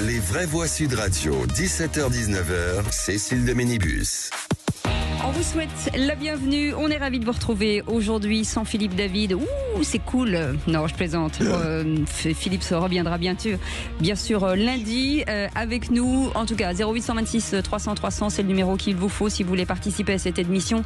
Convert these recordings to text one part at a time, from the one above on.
Les vraies voix Sud Radio, 17h-19h, Cécile de Ménibus. On vous souhaite la bienvenue. On est ravis de vous retrouver aujourd'hui sans Philippe David. Ouh, c'est cool. Non, je plaisante. Philippe se reviendra bien sûr lundi avec nous. En tout cas, 0826 300 300, c'est le numéro qu'il vous faut si vous voulez participer à cette émission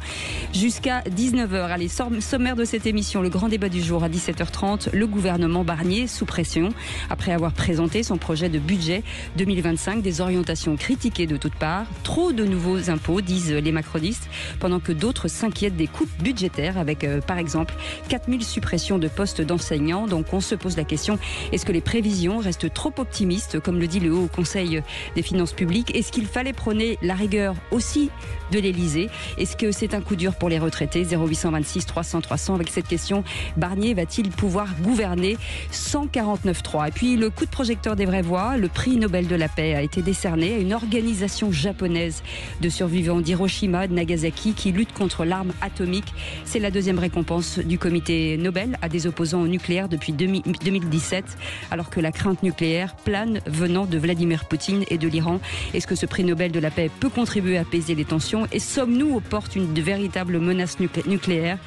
jusqu'à 19h. Allez, sommaire de cette émission, le grand débat du jour à 17h30. Le gouvernement Barnier sous pression après avoir présenté son projet de budget 2025. Des orientations critiquées de toutes parts. Trop de nouveaux impôts, disent les macronistes, pendant que d'autres s'inquiètent des coupes budgétaires avec par exemple 4000 suppressions de postes d'enseignants. Donc on se pose la question, est-ce que les prévisions restent trop optimistes, comme le dit le Haut Conseil des finances publiques? Est-ce qu'il fallait prôner la rigueur aussi de l'Elysée? Est-ce que c'est un coup dur pour les retraités? 0826 300 300. Avec cette question, Barnier va-t-il pouvoir gouverner? 149.3. Et puis le coup de projecteur des vraies voix, le prix Nobel de la paix a été décerné à une organisation japonaise de survivants d'Hiroshima, de Nagasaki, qui lutte contre l'arme atomique. C'est la deuxième récompense du comité Nobel à des opposants au nucléaire depuis 2017, alors que la crainte nucléaire plane venant de Vladimir Poutine et de l'Iran. Est-ce que ce prix Nobel de la paix peut contribuer à apaiser les tensions? Et sommes-nous aux portes d'une véritable menace nucléaire?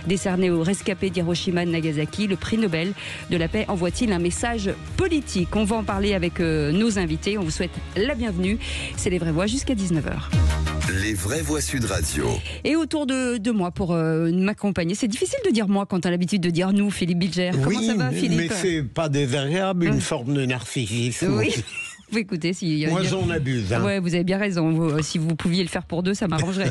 Décerné aux rescapés d'Hiroshima et de Nagasaki, le prix Nobel de la paix envoie-t-il un message politique? On va en parler avec nos invités. On vous souhaite la bienvenue. C'est les vraies voix jusqu'à 19h. Les vraies voix Sud Radio. Et autour de moi pour m'accompagner. C'est difficile de dire moi quand tu as l'habitude de dire nous, Philippe Bilger. Comment ça va, Philippe? Mais c'est pas désagréable, une forme de narcissisme. Oui. Vous écoutez, moi j'en abuse. Ouais, vous avez bien raison. Si vous pouviez le faire pour deux, ça m'arrangerait.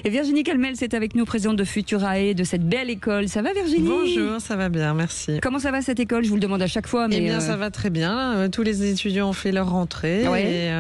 Et Virginie Calmel, c'est avec nous, présidente de Futurae, de cette belle école. Ça va, Virginie? Bonjour, ça va bien, merci. Comment ça va cette école? Je vous le demande à chaque fois. Mais eh bien, ça va très bien. Tous les étudiants ont fait leur rentrée. Ouais.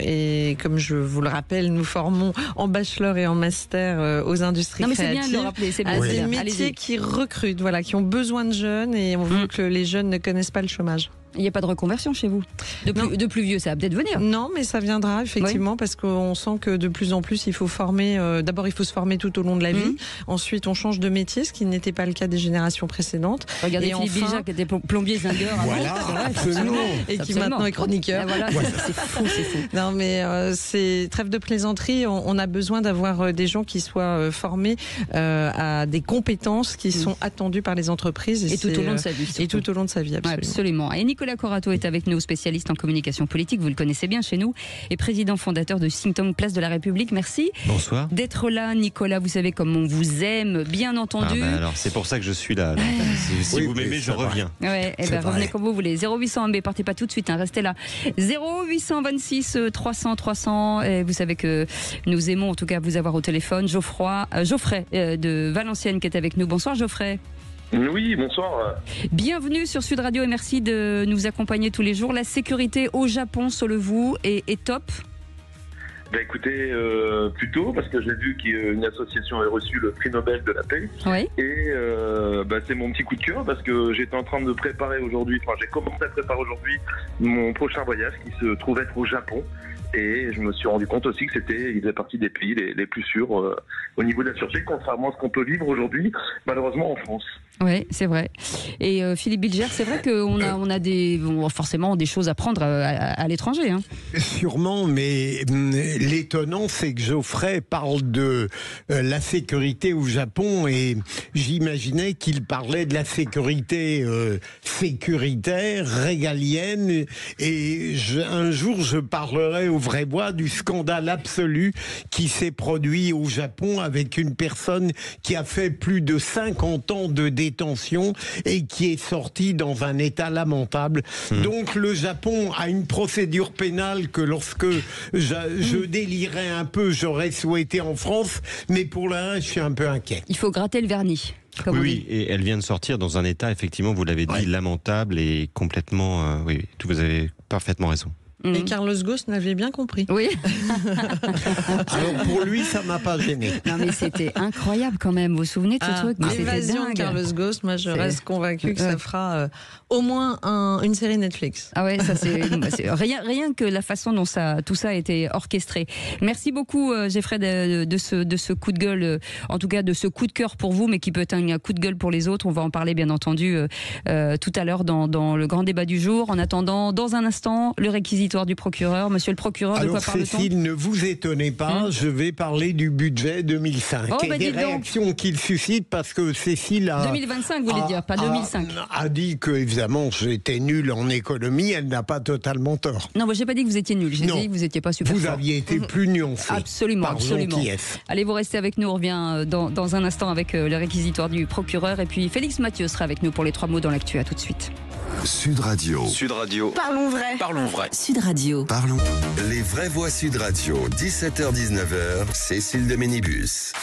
Et comme je vous le rappelle, nous formons en bachelor et en master aux industries créatives. Non, mais c'est bien de le rappeler. C'est bien. Des métiers qui recrutent, voilà, qui ont besoin de jeunes et on veut que les jeunes ne connaissent pas le chômage. Il n'y a pas de reconversion chez vous? De plus vieux, ça va peut-être venir. Non, mais ça viendra effectivement, parce qu'on sent que de plus en plus il faut former. D'abord, il faut se former tout au long de la vie. Ensuite, on change de métier, ce qui n'était pas le cas des générations précédentes. Regardez Philippe Bilger qui était plombier zingueur. Voilà, absolument. Et qui maintenant est chroniqueur. Voilà, c'est fou. Non, mais c'est trêve de plaisanterie. On a besoin d'avoir des gens qui soient formés à des compétences qui sont attendues par les entreprises. Et tout au long de sa vie. Et tout au long de sa vie, absolument. Et Nicolas Corato est avec nous, spécialiste en communication politique, vous le connaissez bien chez nous, et président fondateur de think tank Place de la République. Merci. Bonsoir. D'être là, Nicolas. Vous savez comme on vous aime, bien entendu. Alors c'est pour ça que je suis là. Si vous m'aimez, je reviens. Ouais, revenez comme vous voulez. 0800 MB, partez pas tout de suite, restez là. 0826 300 300. Et vous savez que nous aimons en tout cas vous avoir au téléphone. Geoffrey de Valenciennes qui est avec nous. Bonsoir Geoffrey. Oui, bonsoir. Bienvenue sur Sud Radio et merci de nous accompagner tous les jours. La sécurité au Japon, selon vous, est top? Écoutez, plutôt, parce que j'ai vu qu'une association avait reçu le prix Nobel de la paix. Oui. Et c'est mon petit coup de cœur, parce que j'étais en train de préparer aujourd'hui, j'ai commencé à préparer aujourd'hui mon prochain voyage qui se trouve être au Japon. Et je me suis rendu compte aussi que il faisait partie des pays les plus sûrs au niveau de la sûreté, contrairement à ce qu'on peut vivre aujourd'hui, malheureusement en France. Oui, c'est vrai. Et Philippe Bilger, c'est vrai qu'on a forcément des choses à prendre à l'étranger. Sûrement, mais l'étonnant, c'est que Geoffrey parle de la sécurité au Japon et j'imaginais qu'il parlait de la sécurité sécuritaire, régalienne. Et un jour, je parlerai aux vraies voix du scandale absolu qui s'est produit au Japon avec une personne qui a fait plus de 50 ans de détention et qui est sortie dans un état lamentable. Donc le Japon a une procédure pénale que lorsque je délirais un peu, j'aurais souhaité en France, mais pour le reste, je suis un peu inquiet. Il faut gratter le vernis. Oui, et elle vient de sortir dans un état, effectivement, vous l'avez dit, lamentable et complètement... oui, vous avez parfaitement raison. Et Carlos Ghosn l'avait bien compris. Oui. Alors pour lui, ça m'a pas gêné. Non mais c'était incroyable quand même. Vous vous souvenez de ce truc? L'évasion de Carlos Ghosn, moi je reste convaincue que ça fera au moins une série Netflix. Ah ouais, ça c'est rien que la façon dont tout ça a été orchestré. Merci beaucoup Geoffrey de ce coup de gueule, en tout cas de ce coup de cœur pour vous, mais qui peut être un coup de gueule pour les autres. On va en parler bien entendu tout à l'heure dans le grand débat du jour. En attendant, dans un instant, le réquisitoire réquisitoire du procureur. Monsieur le procureur, alors, de quoi parle-t-on ? Cécile, ne vous étonnez pas, je vais parler du budget 2005 et des réactions qu'il suscite, parce que Cécile a... 2025, vous voulez dire, pas 2005. A dit que, évidemment, j'étais nul en économie, elle n'a pas totalement tort. Non, moi j'ai pas dit que vous étiez nul, j'ai dit que vous n'étiez pas super Vous fort. aviez été plus nuancé. Absolument, par absolument. gentillesse. Allez, vous restez avec nous, on revient dans un instant avec le réquisitoire du procureur, et puis Félix Mathieu sera avec nous pour les 3 mots dans l'actu. À tout de suite. Sud Radio. Sud Radio. Parlons vrai. Parlons vrai. Sud Radio. Parlons. Les vraies voix Sud Radio. 17h-19h. Cécile de Ménibus.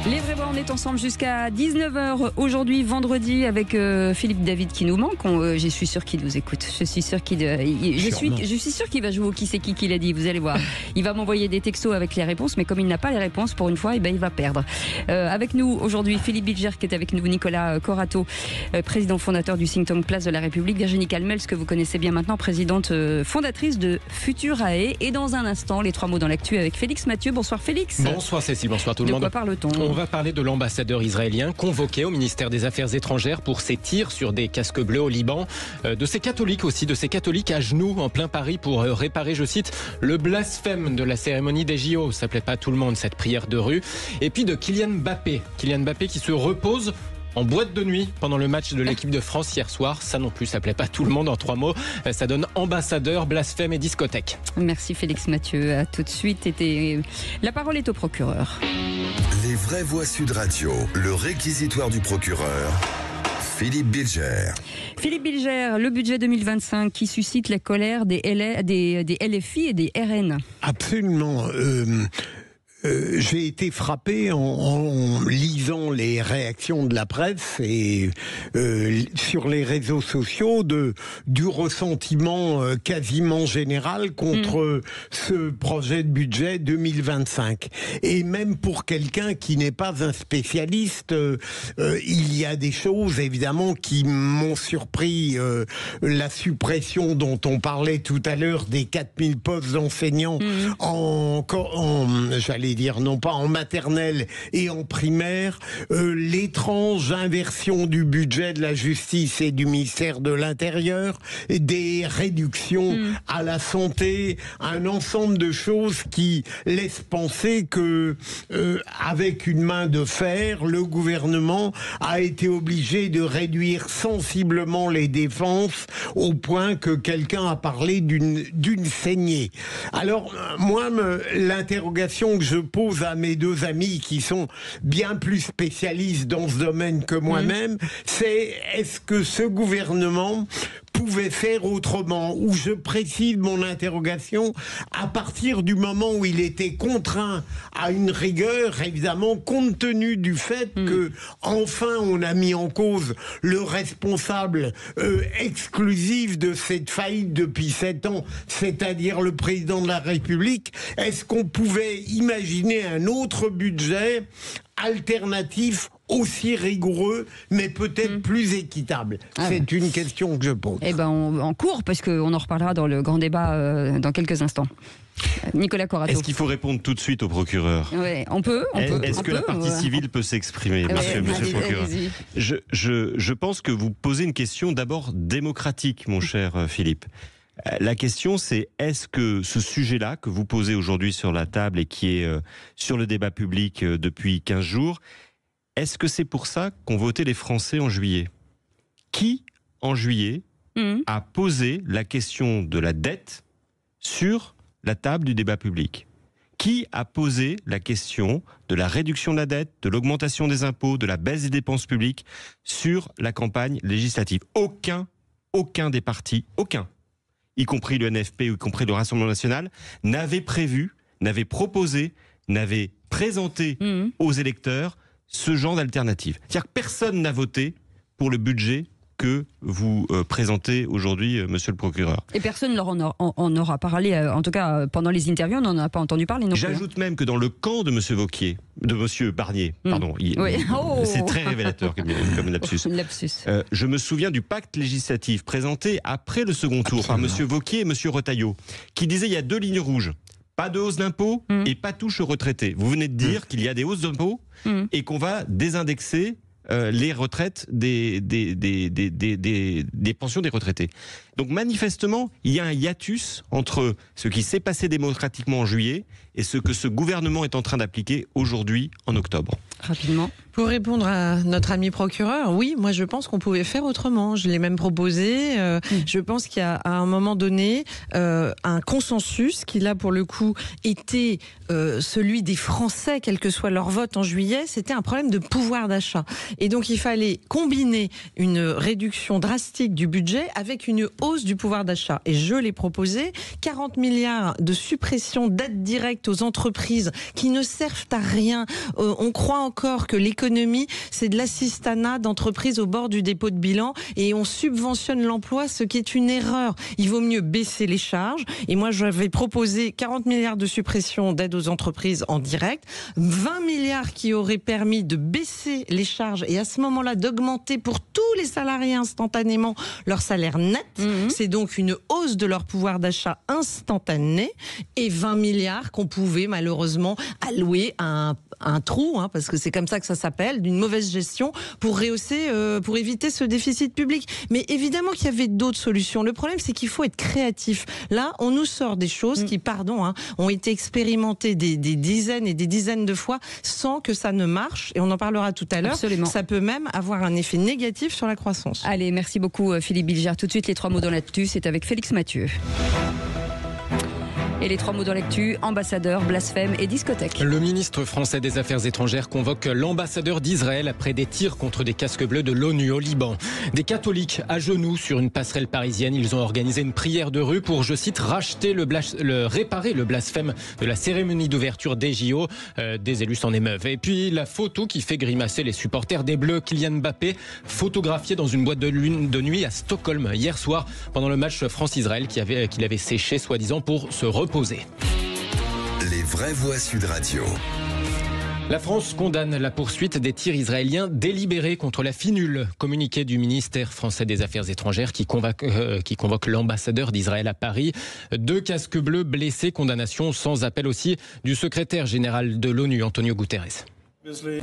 Les vrais voix, on est ensemble jusqu'à 19h aujourd'hui, vendredi, avec Philippe David qui nous manque. Je suis sûr qu'il nous écoute. Je suis sûr qu'il va jouer au qui c'est qui l'a dit. Vous allez voir. Il va m'envoyer des textos avec les réponses, mais comme il n'a pas les réponses pour une fois, il va perdre. Avec nous aujourd'hui, Philippe Bilger qui est avec nous, Nicolas Corato, président fondateur du think tank Place de la République, Virginie Calmels que vous connaissez bien maintenant, présidente fondatrice de Futurae, et dans un instant, les 3 mots dans l'actu avec Félix Mathieu. Bonsoir Félix. Bonsoir Cécile, bonsoir tout le monde. De quoi parle-t-on ? On va parler de l'ambassadeur israélien convoqué au ministère des Affaires étrangères pour ses tirs sur des casques bleus au Liban, de ces catholiques aussi, de ces catholiques à genoux en plein Paris pour réparer, je cite, le blasphème de la cérémonie des JO. Ça plaît pas à tout le monde cette prière de rue. Et puis de Kylian Mbappé qui se repose en boîte de nuit pendant le match de l'équipe de France hier soir. Ça non plus, ça plaît pas à tout le monde en 3 mots. Ça donne ambassadeur, blasphème et discothèque. Merci Félix Mathieu. À tout de suite. La parole est au procureur. Les vraies voix Sud Radio. Le réquisitoire du procureur. Philippe Bilger. Philippe Bilger, le budget 2025 qui suscite la colère des LFI et des RN. Absolument. J'ai été frappé en lisant les réactions de la presse et sur les réseaux sociaux du ressentiment quasiment général contre ce projet de budget 2025. Et même pour quelqu'un qui n'est pas un spécialiste, il y a des choses évidemment qui m'ont surpris. La suppression dont on parlait tout à l'heure des 4000 postes d'enseignants j'allais dire non pas en maternelle et en primaire, l'étrange inversion du budget de la justice et du ministère de l'Intérieur, des réductions à la santé, un ensemble de choses qui laissent penser que avec une main de fer, le gouvernement a été obligé de réduire sensiblement les dépenses au point que quelqu'un a parlé d'une saignée. Alors moi, l'interrogation que je pose à mes 2 amis qui sont bien plus spécialistes dans ce domaine que moi-même, c'est est-ce que ce gouvernement pouvait faire autrement, où je précise mon interrogation à partir du moment où il était contraint à une rigueur, évidemment, compte tenu du fait que enfin on a mis en cause le responsable exclusif de cette faillite depuis 7 ans, c'est-à-dire le président de la République. Est-ce qu'on pouvait imaginer un autre budget alternatif aussi rigoureux, mais peut-être plus équitable? C'est une question que je pose. Eh ben, on court, parce qu'on en reparlera dans le grand débat dans quelques instants. Nicolas Corato. Est-ce qu'il faut répondre tout de suite au procureur ? Oui, on peut. Est-ce que la partie civile peut s'exprimer, monsieur le procureur ? Je pense que vous posez une question d'abord démocratique, mon cher Philippe. La question, c'est est-ce que ce sujet-là que vous posez aujourd'hui sur la table et qui est sur le débat public depuis 15 jours, est-ce que c'est pour ça qu'ont voté les Français en juillet ? Qui, en juillet, a posé la question de la dette sur la table du débat public ? Qui a posé la question de la réduction de la dette, de l'augmentation des impôts, de la baisse des dépenses publiques sur la campagne législative ? Aucun des partis, aucun, y compris le NFP ou y compris le Rassemblement national, n'avait prévu, n'avait proposé, n'avait présenté aux électeurs ce genre d'alternative. C'est-à-dire que personne n'a voté pour le budget que vous présentez aujourd'hui, monsieur le procureur. Et personne en aura parlé, en tout cas pendant les interviews, on n'en a pas entendu parler non plus. J'ajoute même que dans le camp de monsieur Wauquiez, de monsieur Barnier, pardon, c'est très révélateur comme lapsus. Je me souviens du pacte législatif présenté après le second tour par monsieur Wauquiez et monsieur Retailleau, qui disait il y a 2 lignes rouges. Pas de hausse d'impôts et pas touche aux retraités. Vous venez de dire qu'il y a des hausses d'impôts et qu'on va désindexer les retraites des pensions des retraités. Donc manifestement, il y a un hiatus entre ce qui s'est passé démocratiquement en juillet et ce que ce gouvernement est en train d'appliquer aujourd'hui en octobre. Rapidement. Pour répondre à notre ami procureur, oui, moi je pense qu'on pouvait faire autrement. Je l'ai même proposé. Je pense qu'il y a à un moment donné un consensus qui là pour le coup était celui des Français, quel que soit leur vote en juillet. C'était un problème de pouvoir d'achat. Et donc il fallait combiner une réduction drastique du budget avec une hausse du pouvoir d'achat. Et je l'ai proposé, 40 milliards de suppression d'aides directes aux entreprises qui ne servent à rien. On croit encore que l'économie, c'est de l'assistanat d'entreprises au bord du dépôt de bilan et on subventionne l'emploi, ce qui est une erreur. Il vaut mieux baisser les charges. Et moi, j'avais proposé 40 milliards de suppression d'aides aux entreprises en direct, 20 milliards qui auraient permis de baisser les charges et à ce moment-là d'augmenter pour tous les salariés instantanément leur salaire net. C'est donc une hausse de leur pouvoir d'achat instantané et 20 milliards qu'on pouvait malheureusement allouer à un trou, parce que c'est comme ça que ça s'appelle, d'une mauvaise gestion pour rehausser, pour éviter ce déficit public. Mais évidemment qu'il y avait d'autres solutions. Le problème, c'est qu'il faut être créatif. Là, on nous sort des choses qui, ont été expérimentées des dizaines et des dizaines de fois sans que ça ne marche. Et on en parlera tout à l'heure. Absolument. Ça peut même avoir un effet négatif sur la croissance. Allez, merci beaucoup Philippe Bilger. Tout de suite, les 3 mots dans l'actu, c'est avec Félix Mathieu. Et les 3 mots dans l'actu, ambassadeur, blasphème et discothèque. Le ministre français des Affaires étrangères convoque l'ambassadeur d'Israël après des tirs contre des casques bleus de l'ONU au Liban. Des catholiques à genoux sur une passerelle parisienne, ils ont organisé une prière de rue pour, je cite, réparer le blasphème de la cérémonie d'ouverture des JO. Des élus s'en émeuvent. Et puis la photo qui fait grimacer les supporters des Bleus, Kylian Mbappé, photographié dans une boîte de nuit à Stockholm hier soir pendant le match France-Israël qu'il avait séché soi-disant pour se reposer. Les vraies voix Sud Radio. La France condamne la poursuite des tirs israéliens délibérés contre la FINUL. Communiqué du ministère français des Affaires étrangères qui convoque l'ambassadeur d'Israël à Paris. 2 casques bleus blessés, condamnation sans appel aussi du secrétaire général de l'ONU, Antonio Guterres. Je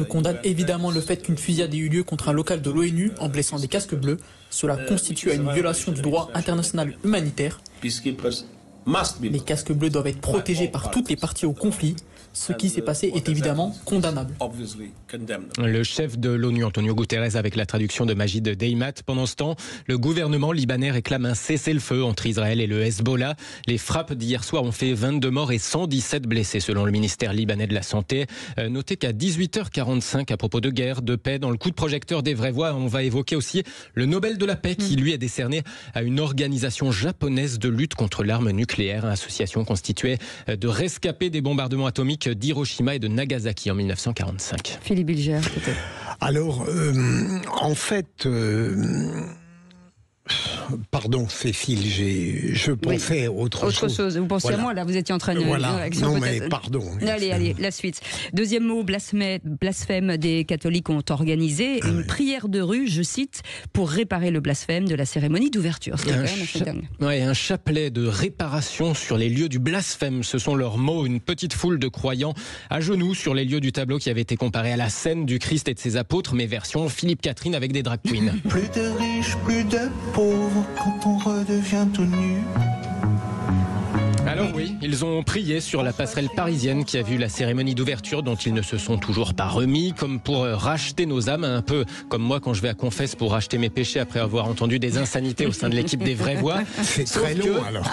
condamne évidemment le fait qu'une fusillade ait eu lieu contre un local de l'ONU en blessant des casques bleus. Cela constitue une violation du droit international humanitaire. Les casques bleus doivent être protégés par toutes les parties au conflit. Ce qui s'est passé est évidemment condamnable. Le chef de l'ONU, Antonio Guterres, avec la traduction de Majid Deimat. Pendant ce temps, le gouvernement libanais réclame un cessez-le-feu entre Israël et le Hezbollah. Les frappes d'hier soir ont fait 22 morts et 117 blessés, selon le ministère libanais de la Santé. Notez qu'à 18h45, à propos de guerre, de paix, dans le coup de projecteur des vraies voix, on va évoquer aussi le Nobel de la paix qui, lui, est décerné à une organisation japonaise de lutte contre l'arme nucléaire, association constituée de rescapés des bombardements atomiques d'Hiroshima et de Nagasaki en 1945. Philippe Bilger, peut-être. Alors, en fait... Pardon, Cécile, je pensais autre chose. Vous pensiez à moi, là, vous étiez en train de... Non, mais pardon. Allez, la suite. Deuxième mot, blasphème. Des catholiques ont organisé une prière de rue, je cite, pour réparer le blasphème de la cérémonie d'ouverture. C'est quand même assez dingue. Un chapelet de réparation sur les lieux du blasphème, ce sont leurs mots. Une petite foule de croyants à genoux sur les lieux du tableau qui avait été comparé à la scène du Christ et de ses apôtres, mais version Philippe Catherine avec des drag queens. Plus de riches, plus de pauvres, quand on redevient tout nu. Alors oui, ils ont prié sur la passerelle parisienne qui a vu la cérémonie d'ouverture dont ils ne se sont toujours pas remis, comme pour racheter nos âmes, un peu comme moi quand je vais à Confesse pour racheter mes péchés après avoir entendu des insanités au sein de l'équipe des vraies voix. C'est très long alors.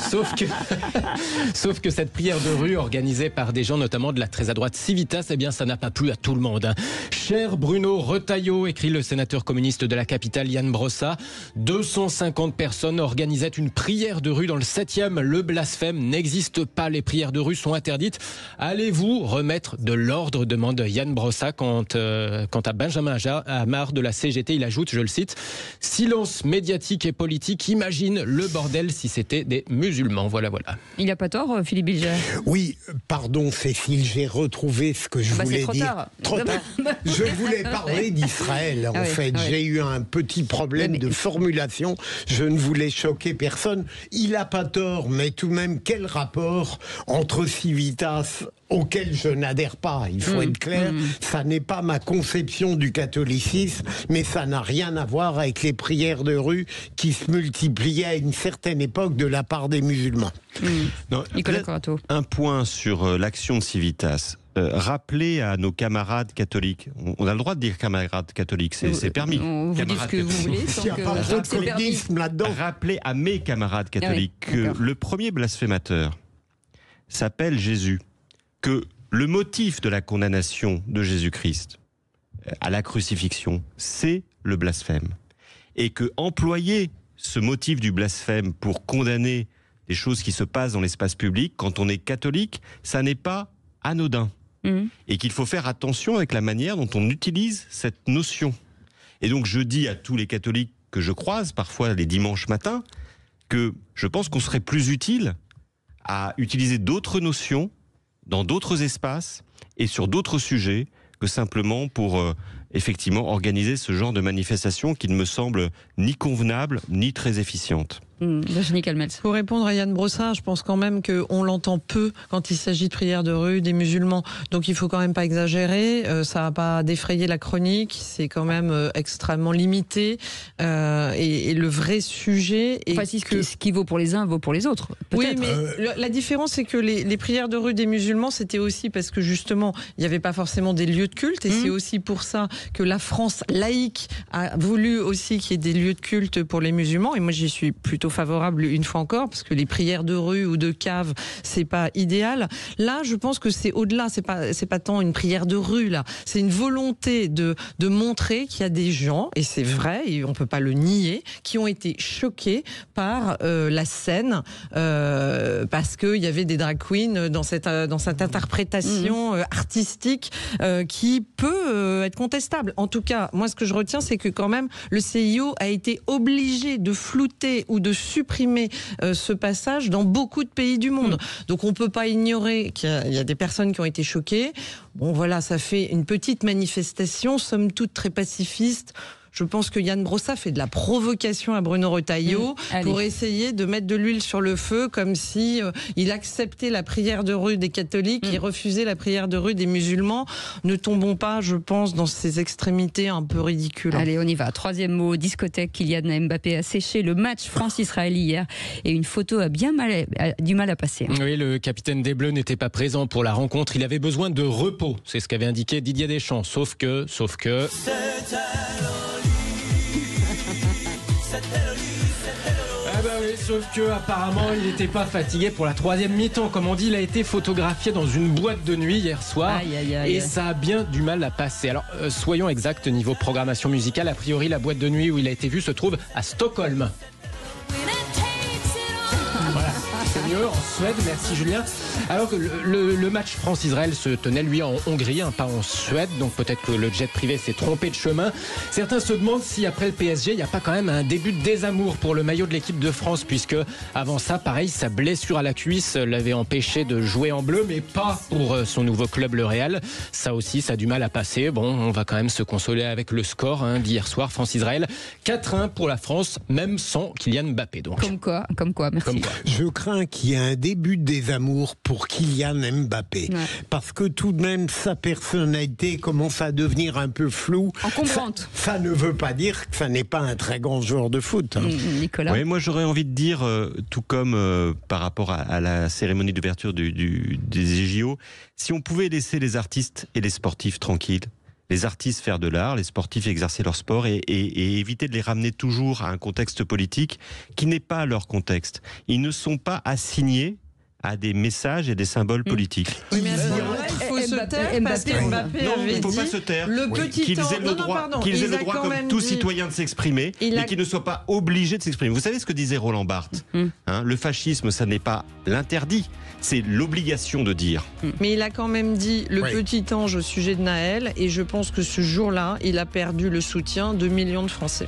Sauf que cette prière de rue organisée par des gens notamment de la très à droite Civitas, eh bien ça n'a pas plu à tout le monde. Cher Bruno Retailleau, écrit le sénateur communiste de la capitale Yann Brossa, 250 personnes organisaient une prière de rue dans le 7e. Le blasphème n'existe pas, les prières de rue sont interdites. Allez-vous remettre de l'ordre, demande Yann Brossa. Quant à Benjamin Hamar de la CGT, il ajoute, je le cite, silence médiatique et politique, imagine le bordel si c'était des musulmans. Voilà. Il n'a pas tort, Philippe Bilger. Oui, pardon Cécile, j'ai retrouvé ce que je voulais trop dire. Trop tard. Je voulais parler d'Israël, en fait. J'ai eu un petit problème de formulation. Je ne voulais choquer personne. Il n'a pas tort, mais tout de même, quel rapport entre Civitas, auquel je n'adhère pas, il faut être clair. Ça n'est pas ma conception du catholicisme, mais ça n'a rien à voir avec les prières de rue qui se multipliaient à une certaine époque de la part des musulmans. Non, Nicolas Corato. Un point sur l'action de Civitas. Rappeler à nos camarades catholiques, on a le droit de dire camarades catholiques, c'est permis. Vous dites ce que vous voulez, sans que c'est permis. Rappeler à mes camarades catholiques que le premier blasphémateur s'appelle Jésus, que le motif de la condamnation de Jésus-Christ à la crucifixion, c'est le blasphème. Et que employer ce motif du blasphème pour condamner des choses qui se passent dans l'espace public, quand on est catholique, ça n'est pas anodin. Et qu'il faut faire attention avec la manière dont on utilise cette notion. Et donc je dis à tous les catholiques que je croise, parfois les dimanches matins, que je pense qu'on serait plus utile à utiliser d'autres notions dans d'autres espaces et sur d'autres sujets que simplement pour effectivement organiser ce genre de manifestation qui ne me semble ni convenable ni très efficiente. Pour répondre à Yann Brossard, je pense quand même qu'on l'entend peu quand il s'agit de prières de rue des musulmans. Donc il faut quand même pas exagérer. Ça va pas défrayer la chronique. C'est quand même extrêmement limité. Et le vrai sujet est ce qui vaut pour les uns vaut pour les autres. Oui, mais la différence c'est que les prières de rue des musulmans, c'était aussi parce que justement il n'y avait pas forcément des lieux de culte. Et c'est aussi pour ça que la France laïque a voulu aussi qu'il y ait des lieux de culte pour les musulmans. Et moi j'y suis plutôt favorable une fois encore, parce que les prières de rue ou de cave, c'est pas idéal. Là, je pense que c'est au-delà, c'est pas tant une prière de rue, là. C'est une volonté de montrer qu'il y a des gens, et c'est vrai, et on peut pas le nier, qui ont été choqués par la scène, parce qu'il y avait des drag queens dans cette interprétation artistique qui peut être contestable. En tout cas, moi, ce que je retiens, c'est que quand même, le CIO a été obligé de flouter ou de supprimer ce passage dans beaucoup de pays du monde. Donc on ne peut pas ignorer qu'il y a des personnes qui ont été choquées. Bon voilà, ça fait une petite manifestation, somme toute très pacifiste. Je pense que Yann Brossard fait de la provocation à Bruno Retailleau pour essayer de mettre de l'huile sur le feu, comme si il acceptait la prière de rue des catholiques et refusait la prière de rue des musulmans. Ne tombons pas, je pense, dans ces extrémités un peu ridicules. Allez, on y va. Troisième mot, discothèque. Kylian Mbappé a séché le match France-Israël hier et une photo a du mal à passer. Oui, le capitaine des Bleus n'était pas présent pour la rencontre. Il avait besoin de repos. C'est ce qu'avait indiqué Didier Deschamps. Sauf que... Sauf que apparemment il n'était pas fatigué pour la troisième mi-temps. Comme on dit, il a été photographié dans une boîte de nuit hier soir. Et ça a bien du mal à passer. Alors soyons exacts niveau programmation musicale. A priori, la boîte de nuit où il a été vu se trouve à Stockholm. Voilà, c'est mieux en Suède, merci Julien. Alors que le match France-Israël se tenait lui en Hongrie, pas en Suède, donc peut-être que le jet privé s'est trompé de chemin. Certains se demandent si après le PSG, il n'y a pas quand même un début de désamour pour le maillot de l'équipe de France, puisque avant ça, pareil, sa blessure à la cuisse l'avait empêché de jouer en bleu, mais pas pour son nouveau club, le Real. Ça aussi, ça a du mal à passer. Bon, on va quand même se consoler avec le score d'hier soir, France-Israël. 4-1 pour la France, même sans Kylian Mbappé. Donc. Comme quoi, merci. Je crains qu'il y ait un début de désamour pour Kylian Mbappé. Parce que tout de même, sa personnalité commence à devenir un peu floue. Encombrante. Ça ne veut pas dire que ça n'est pas un très grand joueur de foot. Nicolas. Oui, moi j'aurais envie de dire, tout comme par rapport à la cérémonie d'ouverture des JO, si on pouvait laisser les artistes et les sportifs tranquilles, les artistes faire de l'art, les sportifs exercer leur sport et éviter de les ramener toujours à un contexte politique qui n'est pas leur contexte. Ils ne sont pas assignés à des messages et des symboles politiques. Oui, mais à ce moment-là, il faut se taire parce qu'Mbappé avait dit... Non, il ne faut pas se taire. Qu'ils aient le droit, comme tout citoyen, de s'exprimer et qu'ils ne soient pas obligés de s'exprimer. Vous savez ce que disait Roland Barthes, le fascisme, ça n'est pas l'interdit, c'est l'obligation de dire. Mais il a quand même dit le petit ange au sujet de Naël, et je pense que ce jour-là, il a perdu le soutien de millions de Français.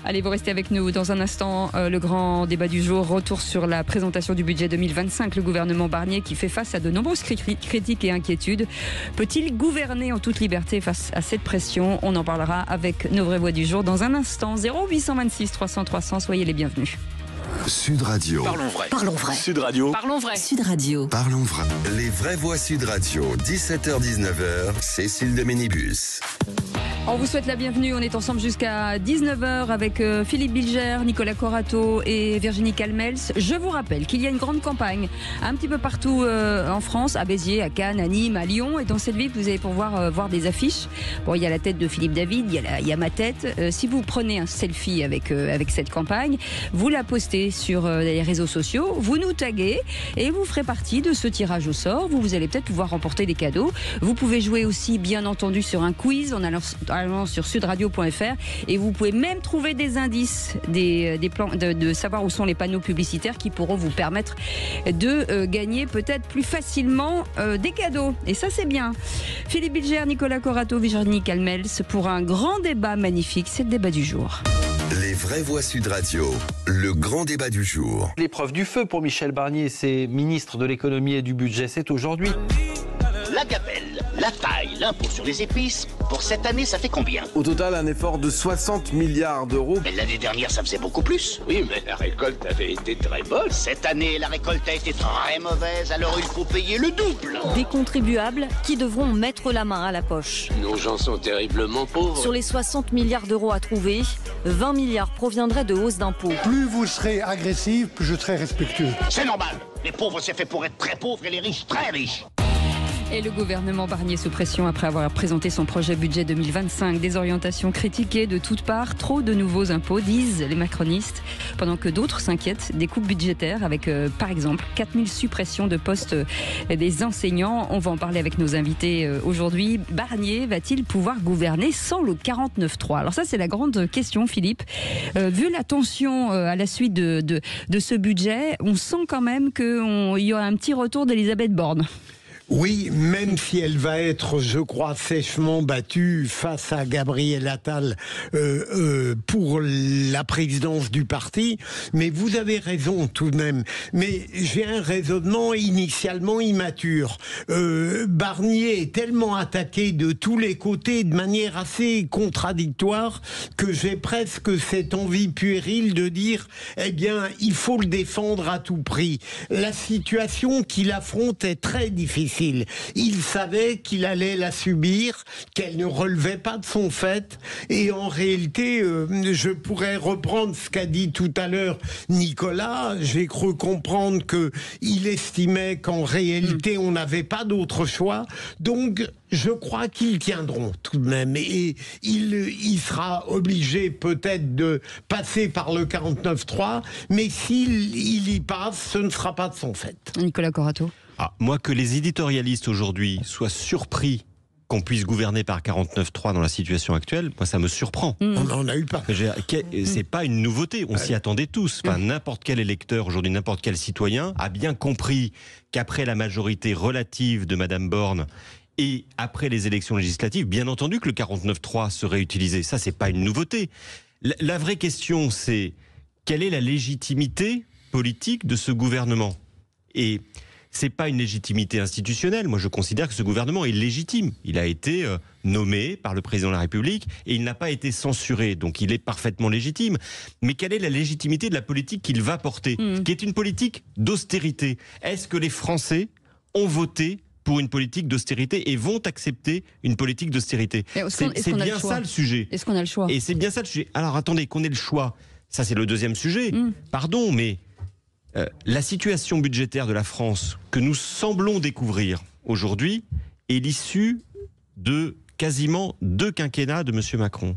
Allez, vous restez avec nous. Dans un instant, le grand débat du jour, retour sur la présentation du budget 2025. Le gouvernement Barnier qui fait face à de nombreuses critiques et inquiétudes. Peut-il gouverner en toute liberté face à cette pression? On en parlera avec nos vraies voix du jour dans un instant. 0826 300 300, soyez les bienvenus. Sud Radio. Parlons vrai. Parlons vrai. Sud Radio. Parlons vrai. Sud Radio. Parlons vrai. Les vraies voix Sud Radio, 17h-19h, Cécile de Ménibus. On vous souhaite la bienvenue. On est ensemble jusqu'à 19h avec Philippe Bilger, Nicolas Corato et Virginie Calmels. Je vous rappelle qu'il y a une grande campagne un petit peu partout en France, à Béziers, à Cannes, à Nîmes, à Lyon. Et dans cette ville, vous allez pouvoir voir des affiches. Bon, il y a la tête de Philippe David, il y a ma tête. Si vous prenez un selfie avec cette campagne, vous la postez sur les réseaux sociaux, vous nous taguez et vous ferez partie de ce tirage au sort. Vous allez peut-être pouvoir remporter des cadeaux. Vous pouvez jouer aussi, bien entendu, sur un quiz en allant sur sudradio.fr et vous pouvez même trouver des indices, des plans, de savoir où sont les panneaux publicitaires qui pourront vous permettre de gagner peut-être plus facilement des cadeaux. Et ça, c'est bien. Philippe Bilger, Nicolas Corato, Virginie Calmels pour un grand débat magnifique. C'est le débat du jour. Les vraies voix Sud Radio, le grand débat du jour. L'épreuve du feu pour Michel Barnier, c'est ministre de l'économie et du budget, c'est aujourd'hui. La gabelle, la taille, l'impôt sur les épices, pour cette année, ça fait combien? Au total, un effort de 60 milliards d'euros. Mais l'année dernière, ça faisait beaucoup plus. Oui, mais la récolte avait été très bonne. Cette année, la récolte a été très mauvaise, alors il faut payer le double. Des contribuables qui devront mettre la main à la poche. Nos gens sont terriblement pauvres. Sur les 60 milliards d'euros à trouver, 20 milliards proviendraient de hausses d'impôts. Plus vous serez agressif, plus je serai respectueux. C'est normal. Les pauvres, c'est fait pour être très pauvres et les riches, très riches. Et le gouvernement Barnier sous pression après avoir présenté son projet budget 2025. Des orientations critiquées de toutes parts. Trop de nouveaux impôts, disent les macronistes. Pendant que d'autres s'inquiètent des coupes budgétaires avec, par exemple, 4000 suppressions de postes des enseignants. On va en parler avec nos invités aujourd'hui. Barnier va-t-il pouvoir gouverner sans le 49.3 ? Alors ça, c'est la grande question, Philippe. Vu la tension à la suite de ce budget, on sent quand même qu'il y aura un petit retour d'Elisabeth Borne. Oui, même si elle va être, je crois, sèchement battue face à Gabriel Attal pour la présidence du parti. Mais vous avez raison tout de même. Mais j'ai un raisonnement initialement immature. Barnier est tellement attaqué de tous les côtés de manière assez contradictoire que j'ai presque cette envie puérile de dire, eh bien, il faut le défendre à tout prix. La situation qu'il affronte est très difficile. Il savait qu'il allait la subir, qu'elle ne relevait pas de son fait. Et en réalité, je pourrais reprendre ce qu'a dit tout à l'heure Nicolas. J'ai cru comprendre qu'il estimait qu'en réalité, on n'avait pas d'autre choix. Donc, je crois qu'ils tiendront tout de même. Et il sera obligé peut-être de passer par le 49.3, mais s'il y passe, ce ne sera pas de son fait. Nicolas Corato. Moi, que les éditorialistes aujourd'hui soient surpris qu'on puisse gouverner par 49.3 dans la situation actuelle, moi, ça me surprend. On n'en a eu pas. C'est pas une nouveauté, on s'y attendait tous. Enfin, n'importe quel électeur aujourd'hui, n'importe quel citoyen a bien compris qu'après la majorité relative de Madame Borne et après les élections législatives, bien entendu que le 49.3 serait utilisé. Ça, c'est pas une nouveauté. La vraie question, c'est quelle est la légitimité politique de ce gouvernement ? Et c'est pas une légitimité institutionnelle. Moi, je considère que ce gouvernement est légitime. Il a été nommé par le président de la République et il n'a pas été censuré. Donc, il est parfaitement légitime. Mais quelle est la légitimité de la politique qu'il va porter, qui est une politique d'austérité ? Est-ce que les Français ont voté pour une politique d'austérité et vont accepter une politique d'austérité ? C'est bien ça le sujet. Est-ce qu'on a le choix ? Et c'est bien ça le sujet. Alors, attendez, qu'on ait le choix. Ça, c'est le deuxième sujet. Pardon, mais la situation budgétaire de la France que nous semblons découvrir aujourd'hui est l'issue de quasiment 2 quinquennats de M. Macron.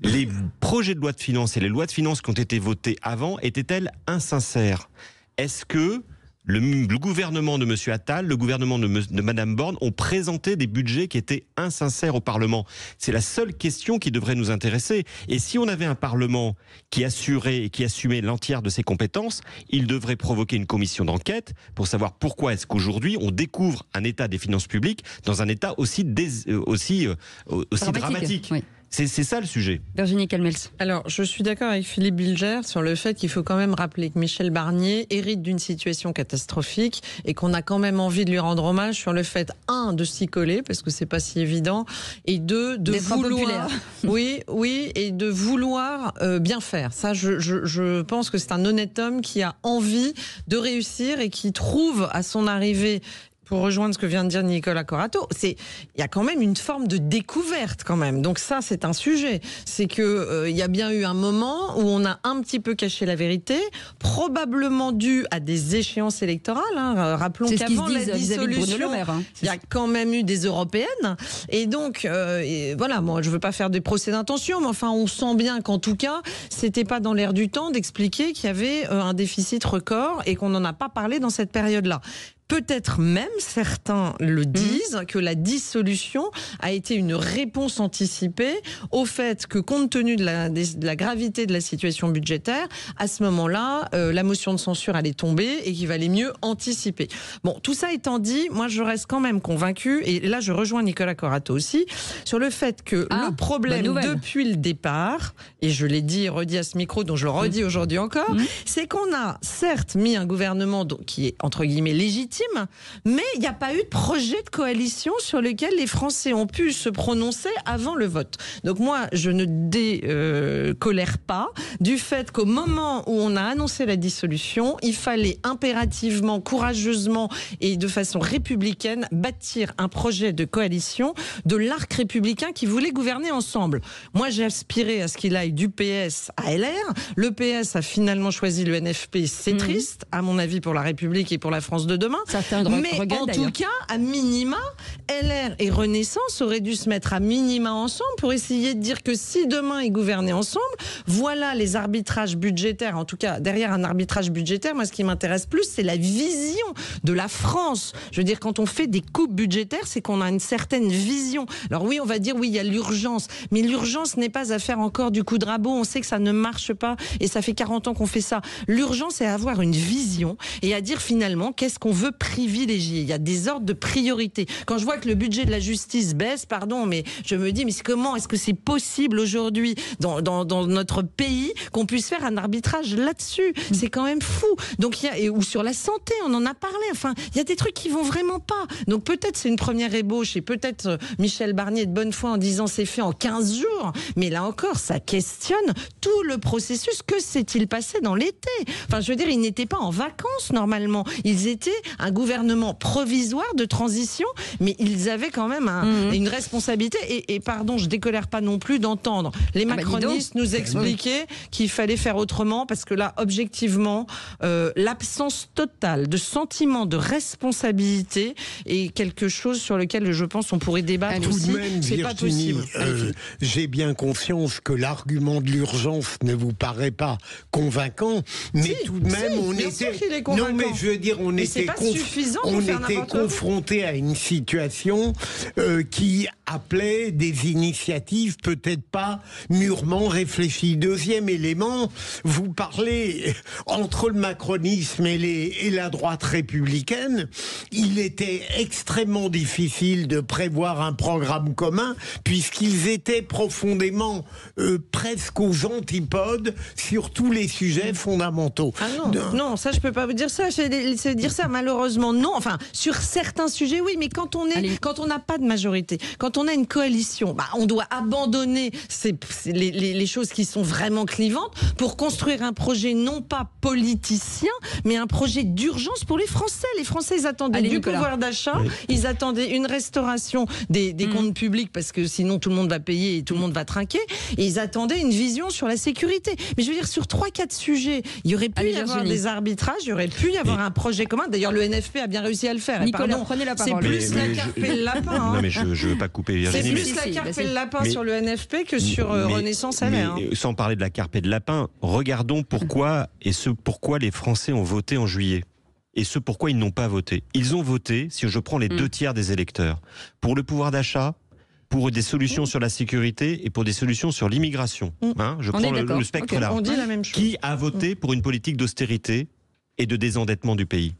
Les projets de loi de finances et les lois de finances qui ont été votées avant étaient-elles insincères ? Est-ce que le gouvernement de M. Attal, le gouvernement de Mme Borne ont présenté des budgets qui étaient insincères au Parlement ? C'est la seule question qui devrait nous intéresser. Et si on avait un Parlement qui assurait et qui assumait l'entière de ses compétences, il devrait provoquer une commission d'enquête pour savoir pourquoi est-ce qu'aujourd'hui on découvre un état des finances publiques dans un état aussi dramatique. Oui. C'est ça le sujet. Virginie Calmels. Alors, je suis d'accord avec Philippe Bilger sur le fait qu'il faut quand même rappeler que Michel Barnier hérite d'une situation catastrophique et qu'on a quand même envie de lui rendre hommage sur le fait, 1, de s'y coller, parce que c'est pas si évident, et 2, de vouloir... Oui, et de vouloir bien faire. Ça, je pense que c'est un honnête homme qui a envie de réussir et qui trouve à son arrivée, pour rejoindre ce que vient de dire Nicolas Corato, il y a quand même une forme de découverte quand même. Donc ça, c'est un sujet. C'est que il y a bien eu un moment où on a un petit peu caché la vérité, probablement dû à des échéances électorales. Hein. Rappelons qu'avant la dissolution, il y a quand même eu des européennes. Et donc, voilà, moi, je veux pas faire des procès d'intention, mais enfin, on sent bien qu'en tout cas, c'était pas dans l'air du temps d'expliquer qu'il y avait un déficit record et qu'on n'en a pas parlé dans cette période-là. Peut-être même, certains le disent, que la dissolution a été une réponse anticipée au fait que, compte tenu de la gravité de la situation budgétaire, à ce moment-là, la motion de censure allait tomber et qu'il valait mieux anticiper. Bon, tout ça étant dit, moi je reste quand même convaincue, et là je rejoins Nicolas Corato aussi, sur le fait que le problème depuis le départ, et je l'ai dit et redit à ce micro, dont je le redis aujourd'hui encore, c'est qu'on a certes mis un gouvernement qui est entre guillemets légitime, mais il n'y a pas eu de projet de coalition sur lequel les Français ont pu se prononcer avant le vote. Donc moi, je ne décolère pas du fait qu'au moment où on a annoncé la dissolution, il fallait impérativement, courageusement et de façon républicaine bâtir un projet de coalition de l'arc républicain qui voulait gouverner ensemble. Moi, j'ai aspiré à ce qu'il aille du PS à LR. Le PS a finalement choisi le NFP. C'est triste, à mon avis, pour la République et pour la France de demain. Mais en tout cas, à minima, LR et Renaissance auraient dû se mettre à minima ensemble pour essayer de dire que si demain ils gouvernaient ensemble, voilà les arbitrages budgétaires. En tout cas, derrière un arbitrage budgétaire, moi ce qui m'intéresse plus, c'est la vision de la France. Je veux dire, quand on fait des coupes budgétaires, c'est qu'on a une certaine vision. Alors oui, on va dire oui, il y a l'urgence, mais l'urgence n'est pas à faire encore du coup de rabot. On sait que ça ne marche pas et ça fait 40 ans qu'on fait ça. L'urgence, c'est à avoir une vision et à dire finalement qu'est-ce qu'on veut privilégier. Il y a des ordres de priorité. Quand je vois que le budget de la justice baisse, pardon, mais je me dis, mais comment est-ce que c'est possible aujourd'hui dans notre pays qu'on puisse faire un arbitrage là-dessus? C'est quand même fou. Donc ou sur la santé, on en a parlé. Enfin, il y a des trucs qui vont vraiment pas. Donc peut-être c'est une première ébauche et peut-être Michel Barnier est de bonne foi en disant c'est fait en 15 jours. Mais là encore, ça questionne tout le processus. Que s'est-il passé dans l'été? Enfin, je veux dire, ils n'étaient pas en vacances normalement. Ils étaient un gouvernement provisoire de transition, mais ils avaient quand même une responsabilité. Et pardon, je décolère pas non plus d'entendre les macronistes nous expliquer qu'il fallait faire autrement, parce que là, objectivement, l'absence totale de sentiment de responsabilité est quelque chose sur lequel je pense on pourrait débattre aussi. C'est pas possible. J'ai bien conscience que l'argument de l'urgence ne vous paraît pas convaincant, mais tout de même, on était. Non, mais je veux dire, on était confronté à une situation qui appelait des initiatives peut-être pas mûrement réfléchies. Deuxième élément, vous parlez entre le macronisme et la droite républicaine, il était extrêmement difficile de prévoir un programme commun puisqu'ils étaient profondément presque aux antipodes sur tous les sujets fondamentaux. Ah non, ça je peux pas vous dire ça. C'est dire ça malheureusement non. Enfin, sur certains sujets oui, mais quand on n'a pas de majorité, quand on a une coalition, on doit abandonner les choses qui sont vraiment clivantes pour construire un projet non pas politicien, mais un projet d'urgence pour les Français. Les Français, ils attendaient du pouvoir d'achat, ils attendaient une restauration des comptes publics parce que sinon tout le monde va payer et tout le monde va trinquer, et ils attendaient une vision sur la sécurité. Mais je veux dire, sur 3-4 sujets, il y aurait pu y avoir des arbitrages, il y aurait pu y avoir un projet commun. D'ailleurs, le NFP a bien réussi à le faire. Nicolas, prenez la parole. C'est plus la carpe et le lapin. Non, mais je ne veux pas couper Virginie. C'est plus la carpe et le lapin sur le NFP que sur Renaissance LR. Sans parler de la carpe et de lapin, regardons pourquoi pourquoi les Français ont voté en juillet. Et pourquoi ils n'ont pas voté. Ils ont voté, si je prends les 2/3 des électeurs, pour le pouvoir d'achat, pour des solutions sur la sécurité et pour des solutions sur l'immigration. Je prends le spectre large. On dit la même chose. Qui a voté pour une politique d'austérité et de désendettement du pays ?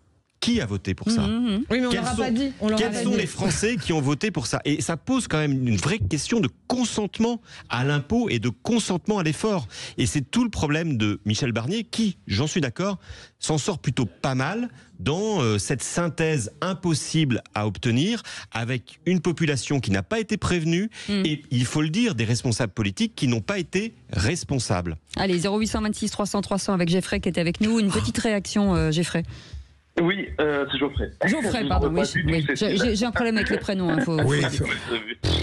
Qui a voté pour ça? Oui, mais on l'aura pas dit. Quels sont les Français qui ont voté pour ça? Et ça pose quand même une vraie question de consentement à l'impôt et de consentement à l'effort. Et c'est tout le problème de Michel Barnier qui, j'en suis d'accord, s'en sort plutôt pas mal dans cette synthèse impossible à obtenir avec une population qui n'a pas été prévenue et, il faut le dire, des responsables politiques qui n'ont pas été responsables. Allez, 0826 300 300 avec Geoffrey qui était avec nous. Une petite réaction, Geoffrey. Oui, c'est Geoffrey. Geoffrey, pardon, oui. J'ai un problème avec les prénoms. Hein,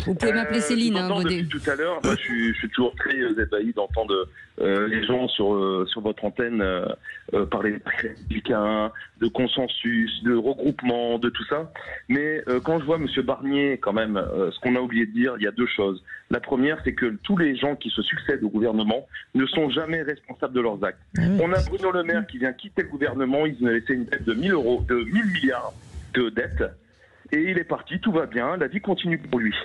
vous pouvez m'appeler Céline. Depuis tout à l'heure, moi, je suis toujours très ébahi d'entendre les gens sur votre antenne parler de républicain, de consensus, de regroupement, de tout ça. Mais quand je vois M. Barnier, quand même, ce qu'on a oublié de dire, il y a deux choses. La première, c'est que tous les gens qui se succèdent au gouvernement ne sont jamais responsables de leurs actes. On a Bruno Le Maire qui vient quitter le gouvernement, il nous a laissé une dette de 1000 milliards de dettes, et il est parti, tout va bien, la vie continue pour lui.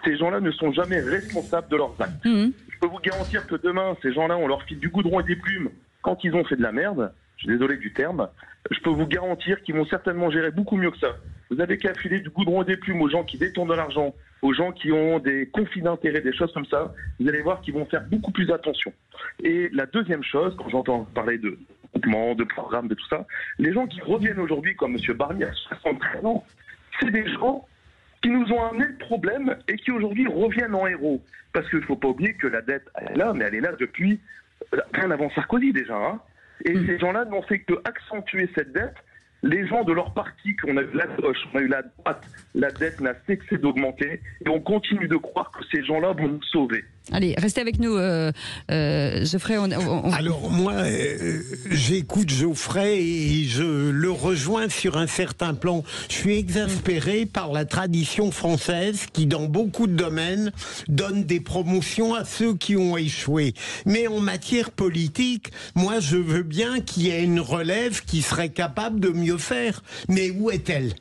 Ces gens-là ne sont jamais responsables de leurs actes. Je peux vous garantir que demain, ces gens-là, on leur file du goudron et des plumes quand ils ont fait de la merde, je suis désolé du terme, je peux vous garantir qu'ils vont certainement gérer beaucoup mieux que ça. Vous avez qu'à filer du goudron et des plumes aux gens qui détournent de l'argent, aux gens qui ont des conflits d'intérêts, des choses comme ça, vous allez voir qu'ils vont faire beaucoup plus attention. Et la deuxième chose, quand j'entends parler de groupement, de programme, de tout ça, les gens qui reviennent aujourd'hui, comme M. Barnier à 73 ans, c'est des gens qui nous ont amené le problème et qui aujourd'hui reviennent en héros. Parce qu'il ne faut pas oublier que la dette, elle est là, mais elle est là depuis bien avant Sarkozy déjà. Hein. Et ces gens-là n'ont fait que accentuer cette dette. Les gens de leur parti, qu'on a eu la gauche, on a eu la droite, la dette n'a cessé d'augmenter et on continue de croire que ces gens-là vont nous sauver. Allez, restez avec nous, Geoffrey. Alors moi, j'écoute Geoffrey et je le rejoins sur un certain plan. Je suis exaspéré par la tradition française qui, dans beaucoup de domaines, donne des promotions à ceux qui ont échoué. Mais en matière politique, moi, je veux bien qu'il y ait une relève qui serait capable de mieux faire. Mais où est-elle?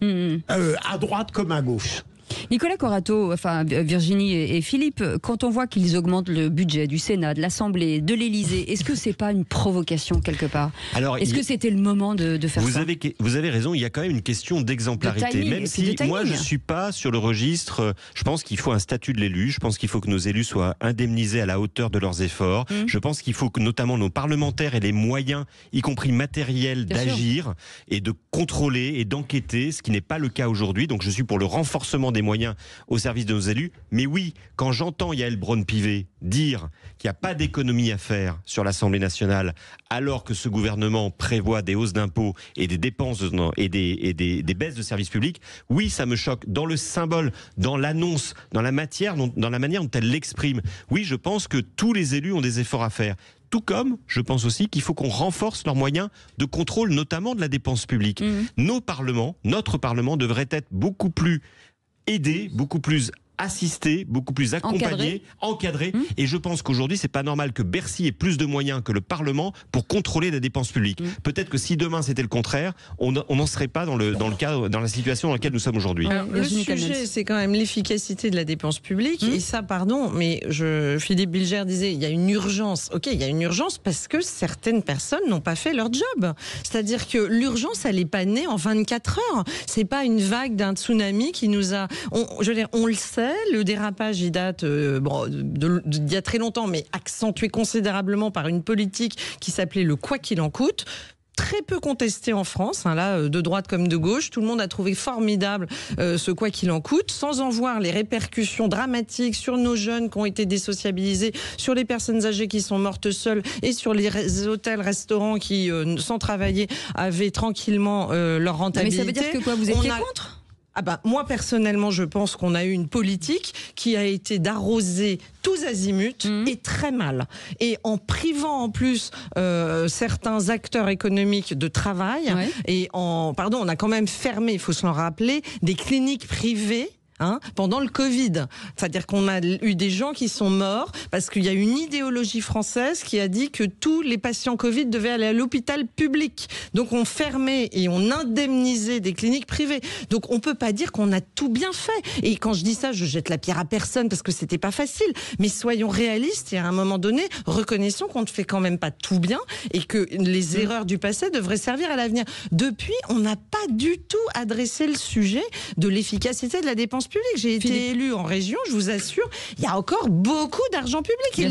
À droite comme à gauche. Nicolas Corato, enfin Virginie et Philippe, quand on voit qu'ils augmentent le budget du Sénat, de l'Assemblée, de l'Élysée, est-ce que c'est pas une provocation quelque part? Est-ce que c'était le moment de faire ça? Vous avez raison, il y a quand même une question d'exemplarité. Même si moi je ne suis pas sur le registre, je pense qu'il faut un statut de l'élu, je pense qu'il faut que nos élus soient indemnisés à la hauteur de leurs efforts, je pense qu'il faut que notamment nos parlementaires aient les moyens, y compris matériels, d'agir et de contrôler et d'enquêter, ce qui n'est pas le cas aujourd'hui. Donc je suis pour le renforcement des moyens au service de nos élus. Mais oui, quand j'entends Yael Braun-Pivet dire qu'il n'y a pas d'économie à faire sur l'Assemblée nationale, alors que ce gouvernement prévoit des hausses d'impôts et des dépenses et des baisses de services publics, oui, ça me choque. Dans le symbole, dans l'annonce, dans la manière dont elle l'exprime, oui, je pense que tous les élus ont des efforts à faire. Tout comme, je pense aussi qu'il faut qu'on renforce leurs moyens de contrôle, notamment de la dépense publique. Notre Parlement devrait être beaucoup plus aidé, beaucoup plus assisté, beaucoup plus accompagné, encadré. Et je pense qu'aujourd'hui, c'est pas normal que Bercy ait plus de moyens que le Parlement pour contrôler la dépense publique. Peut-être que si demain c'était le contraire, on n'en serait pas dans la situation dans laquelle nous sommes aujourd'hui. Le sujet, c'est quand même l'efficacité de la dépense publique. Et ça, pardon, mais Philippe Bilger disait, il y a une urgence. Ok, il y a une urgence parce que certaines personnes n'ont pas fait leur job. C'est-à-dire que l'urgence, elle n'est pas née en 24 heures. C'est pas une vague d'un tsunami qui nous a... on le sait. Le dérapage, il date d'il y a très longtemps, mais accentué considérablement par une politique qui s'appelait le quoi qu'il en coûte. Très peu contesté en France, là, de droite comme de gauche. Tout le monde a trouvé formidable ce quoi qu'il en coûte, sans en voir les répercussions dramatiques sur nos jeunes qui ont été désociabilisés, sur les personnes âgées qui sont mortes seules et sur les hôtels, restaurants qui, sans travailler, avaient tranquillement leur rentabilité. Mais ça veut dire que quoi, vous étiez contre ? Moi, personnellement, je pense qu'on a eu une politique qui a été d'arroser tous azimuts et très mal. Et en privant en plus certains acteurs économiques de travail, et on a quand même fermé, il faut se l'en rappeler, des cliniques privées pendant le Covid. C'est-à-dire qu'on a eu des gens qui sont morts parce qu'il y a une idéologie française qui a dit que tous les patients Covid devaient aller à l'hôpital public. Donc on fermait et on indemnisait des cliniques privées. Donc on peut pas dire qu'on a tout bien fait. Et quand je dis ça, je jette la pierre à personne parce que c'était pas facile. Mais soyons réalistes et à un moment donné, reconnaissons qu'on ne fait quand même pas tout bien et que les erreurs du passé devraient servir à l'avenir. Depuis, on n'a pas du tout adressé le sujet de l'efficacité de la dépense publique. J'ai été élue en région, je vous assure, il y a encore beaucoup d'argent public et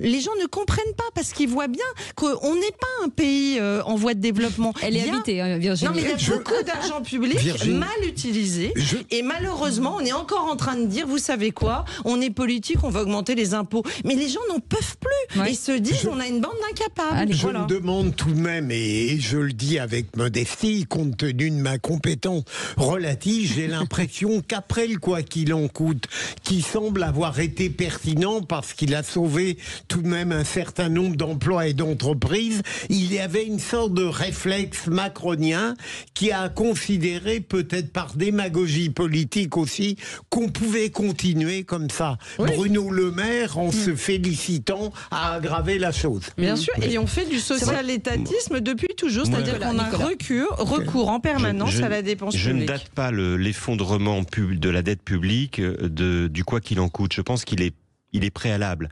les gens ne comprennent pas parce qu'ils voient bien qu'on n'est pas un pays en voie de développement. Elle est habitée, Virginie. Non, mais il y a beaucoup d'argent public mal utilisé et malheureusement, on est encore en train de dire, vous savez quoi, on est politique, on va augmenter les impôts. Mais les gens n'en peuvent plus et se disent, on a une bande d'incapables. Je me demande tout de même, et je le dis avec modestie, compte tenu de ma compétence relative, j'ai l'impression qu'après le quoi qu'il en coûte, qui semble avoir été pertinent parce qu'il a sauvé tout de même un certain nombre d'emplois et d'entreprises, il y avait une sorte de réflexe macronien qui a considéré, peut-être par démagogie politique aussi, qu'on pouvait continuer comme ça. Oui. Bruno Le Maire, en se félicitant, a aggravé la chose. Bien sûr, et on fait du social-étatisme depuis toujours, c'est-à-dire qu'on a recours en permanence à la dépense publique. Je ne date pas l'effondrement de la dette publique du quoi qu'il en coûte. Je pense qu'il est préalable.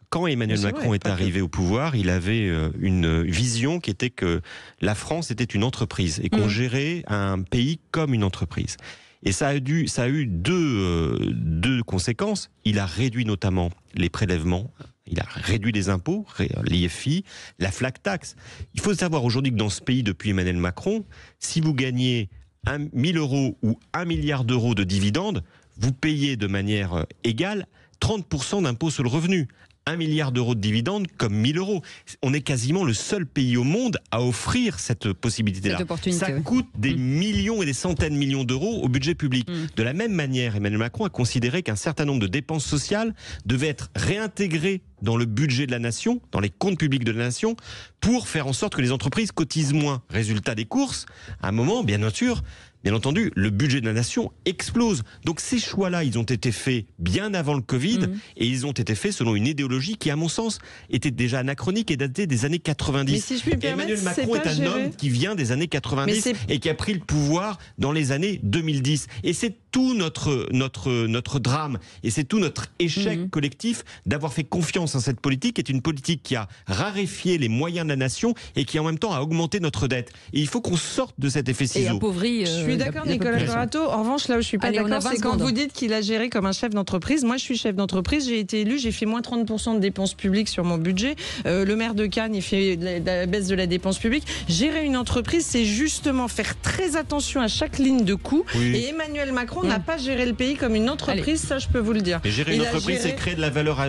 Quand Emmanuel Macron est arrivé au pouvoir, il avait une vision qui était que la France était une entreprise et qu'on gérait un pays comme une entreprise. Et ça a eu deux conséquences. Il a réduit notamment les prélèvements, il a réduit les impôts, l'IFI, la flat tax. Il faut savoir aujourd'hui que dans ce pays, depuis Emmanuel Macron, si vous gagnez 1 000 € ou 1 milliard d'euros de dividendes, vous payez de manière égale 30% d'impôt sur le revenu. 1 milliard d'euros de dividendes comme 1 000 €. On est quasiment le seul pays au monde à offrir cette possibilité-là. Ça coûte des millions et des centaines de millions d'euros au budget public. De la même manière, Emmanuel Macron a considéré qu'un certain nombre de dépenses sociales devaient être réintégrées dans le budget de la nation, dans les comptes publics de la nation, pour faire en sorte que les entreprises cotisent moins. Résultat des courses, à un moment, bien entendu, le budget de la nation explose. Donc ces choix-là, ils ont été faits bien avant le Covid et ils ont été faits selon une idéologie qui, à mon sens, était déjà anachronique et datée des années 90. Mais si je puis me permettre, Emmanuel Macron est un homme qui vient des années 90 et qui a pris le pouvoir dans les années 2010. Et c'est tout notre drame et c'est tout notre échec collectif d'avoir fait confiance en cette politique, qui est une politique qui a raréfié les moyens de la nation et qui en même temps a augmenté notre dette. Et il faut qu'on sorte de cet effet ciseau. Et appauvri, je suis d'accord, Nicolas Corato. En revanche, là où je suis pas d'accord, c'est quand vous dites qu'il a géré comme un chef d'entreprise. Moi, je suis chef d'entreprise, j'ai été élu, j'ai fait moins 30% de dépenses publiques sur mon budget. Le maire de Cannes, il fait la baisse de la dépense publique. Gérer une entreprise, c'est justement faire très attention à chaque ligne de coût. Oui. Et Emmanuel Macron n'a pas géré le pays comme une entreprise, ça je peux vous le dire. Et gérer une entreprise, c'est créer de la valeur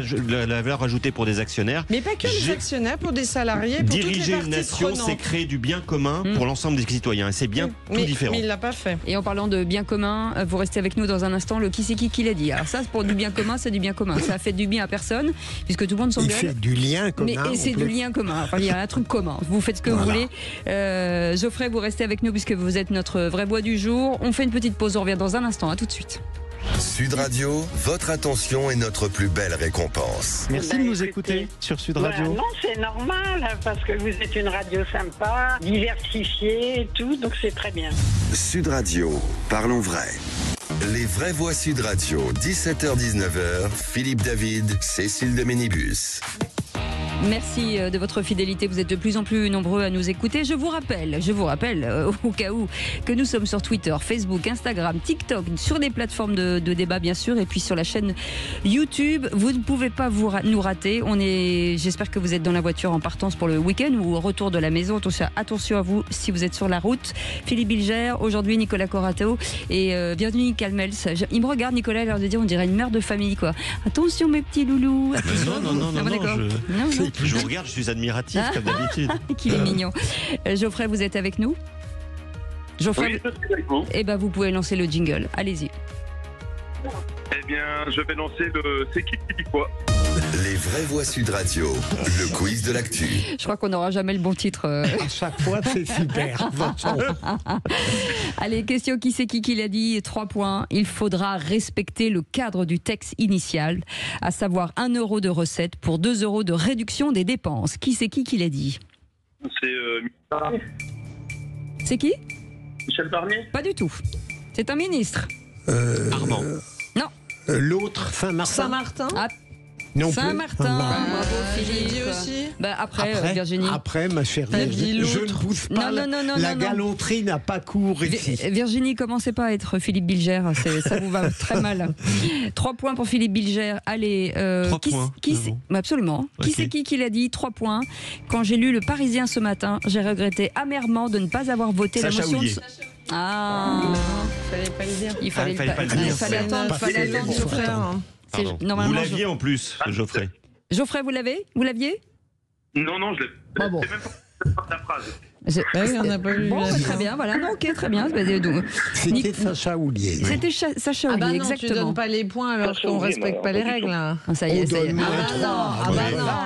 ajoutée pour des actionnaires. Mais pas que les actionnaires, pour des salariés, pour toutes les parties prenantes. Diriger une nation, c'est créer du bien commun pour l'ensemble des citoyens. Et c'est bien tout différent. Mais il l'a pas fait. Et en parlant de bien commun, vous restez avec nous dans un instant. Le qui c'est qui l'a dit. Alors ça, pour du bien commun, c'est du bien commun. Ça a fait du bien à personne, puisque tout le monde s'engueule. Il fait du lien commun. Et c'est du lien commun. Enfin, il y a un truc commun. Vous faites ce que vous voulez. Geoffrey, vous restez avec nous puisque vous êtes notre vraie voix du jour. On fait une petite pause. On revient dans un instant. À tout de suite. Sud Radio, votre attention est notre plus belle récompense. Merci de nous écouter sur Sud Radio. Non, c'est normal, parce que vous êtes une radio sympa, diversifiée et tout, donc c'est très bien. Sud Radio, parlons vrai. Les vraies voix Sud Radio, 17h-19h, Philippe David, Cécile de Ménibus. Merci de votre fidélité. Vous êtes de plus en plus nombreux à nous écouter. Je vous rappelle, au cas où, que nous sommes sur Twitter, Facebook, Instagram, TikTok, sur des plateformes de débat bien sûr, et puis sur la chaîne YouTube. Vous ne pouvez pas nous rater. J'espère que vous êtes dans la voiture en partance pour le week-end ou au retour de la maison. Attention à vous si vous êtes sur la route. Philippe Bilger, aujourd'hui Nicolas Corato et bienvenue Calmels. Il me regarde Nicolas, l'air de dire, on dirait une mère de famille quoi. Attention mes petits loulous. Non. Je vous regarde, je suis admiratif comme d'habitude. Qu'il est mignon. Geoffrey, vous êtes avec nous ? Geoffrey, oui, je suis avec vous. Eh bien, vous pouvez lancer le jingle. Allez-y. Eh bien, je vais lancer le C'est qui dit quoi ? Les vraies voix Sud Radio, le quiz de l'actu. Je crois qu'on n'aura jamais le bon titre. À chaque fois, c'est super. Allez, question qui c'est qui l'a dit, 3 points. Il faudra respecter le cadre du texte initial, à savoir 1 euro de recettes pour 2 euros de réduction des dépenses. Qui c'est qui l'a dit? C'est qui? Michel Barnier? Pas du tout. C'est un ministre. Armand. Non. L'autre, Saint-Martin. Saint-Martin. Ah, Non Saint-Martin. Bravo, Philippe. J'ai dit aussi. Après, Virginie. Après, ma chère T'as Virginie, dit je ne l'autre. pousse pas. La galanterie n'a pas cours ici. Virginie, commencez pas à être Philippe Bilger, ça vous va très mal. 3 points pour Philippe Bilger. Allez, 3 points. Absolument. Okay. Qui c'est qui l'a dit? 3 points. Quand j'ai lu Le Parisien ce matin, j'ai regretté amèrement de ne pas avoir voté Sacha la motion. Houlier. Fallait pas le dire. Il fallait pas le dire. Il fallait attendre. Geoffrey. Pardon. Normalement, Vous l'aviez en plus, Geoffrey. Geoffrey, vous l'avez? Vous l'aviez? Non, je l'ai. Ah bon. C'est même pas la phrase. On n'a pas lu. Bon, très bien, voilà. Non, ok, très bien. C'était Sacha Houlier. C'était Sacha Houlier, non, exactement. tu donnes pas les points alors qu'on respecte pas les règles. Là. Ça y est, ça y est.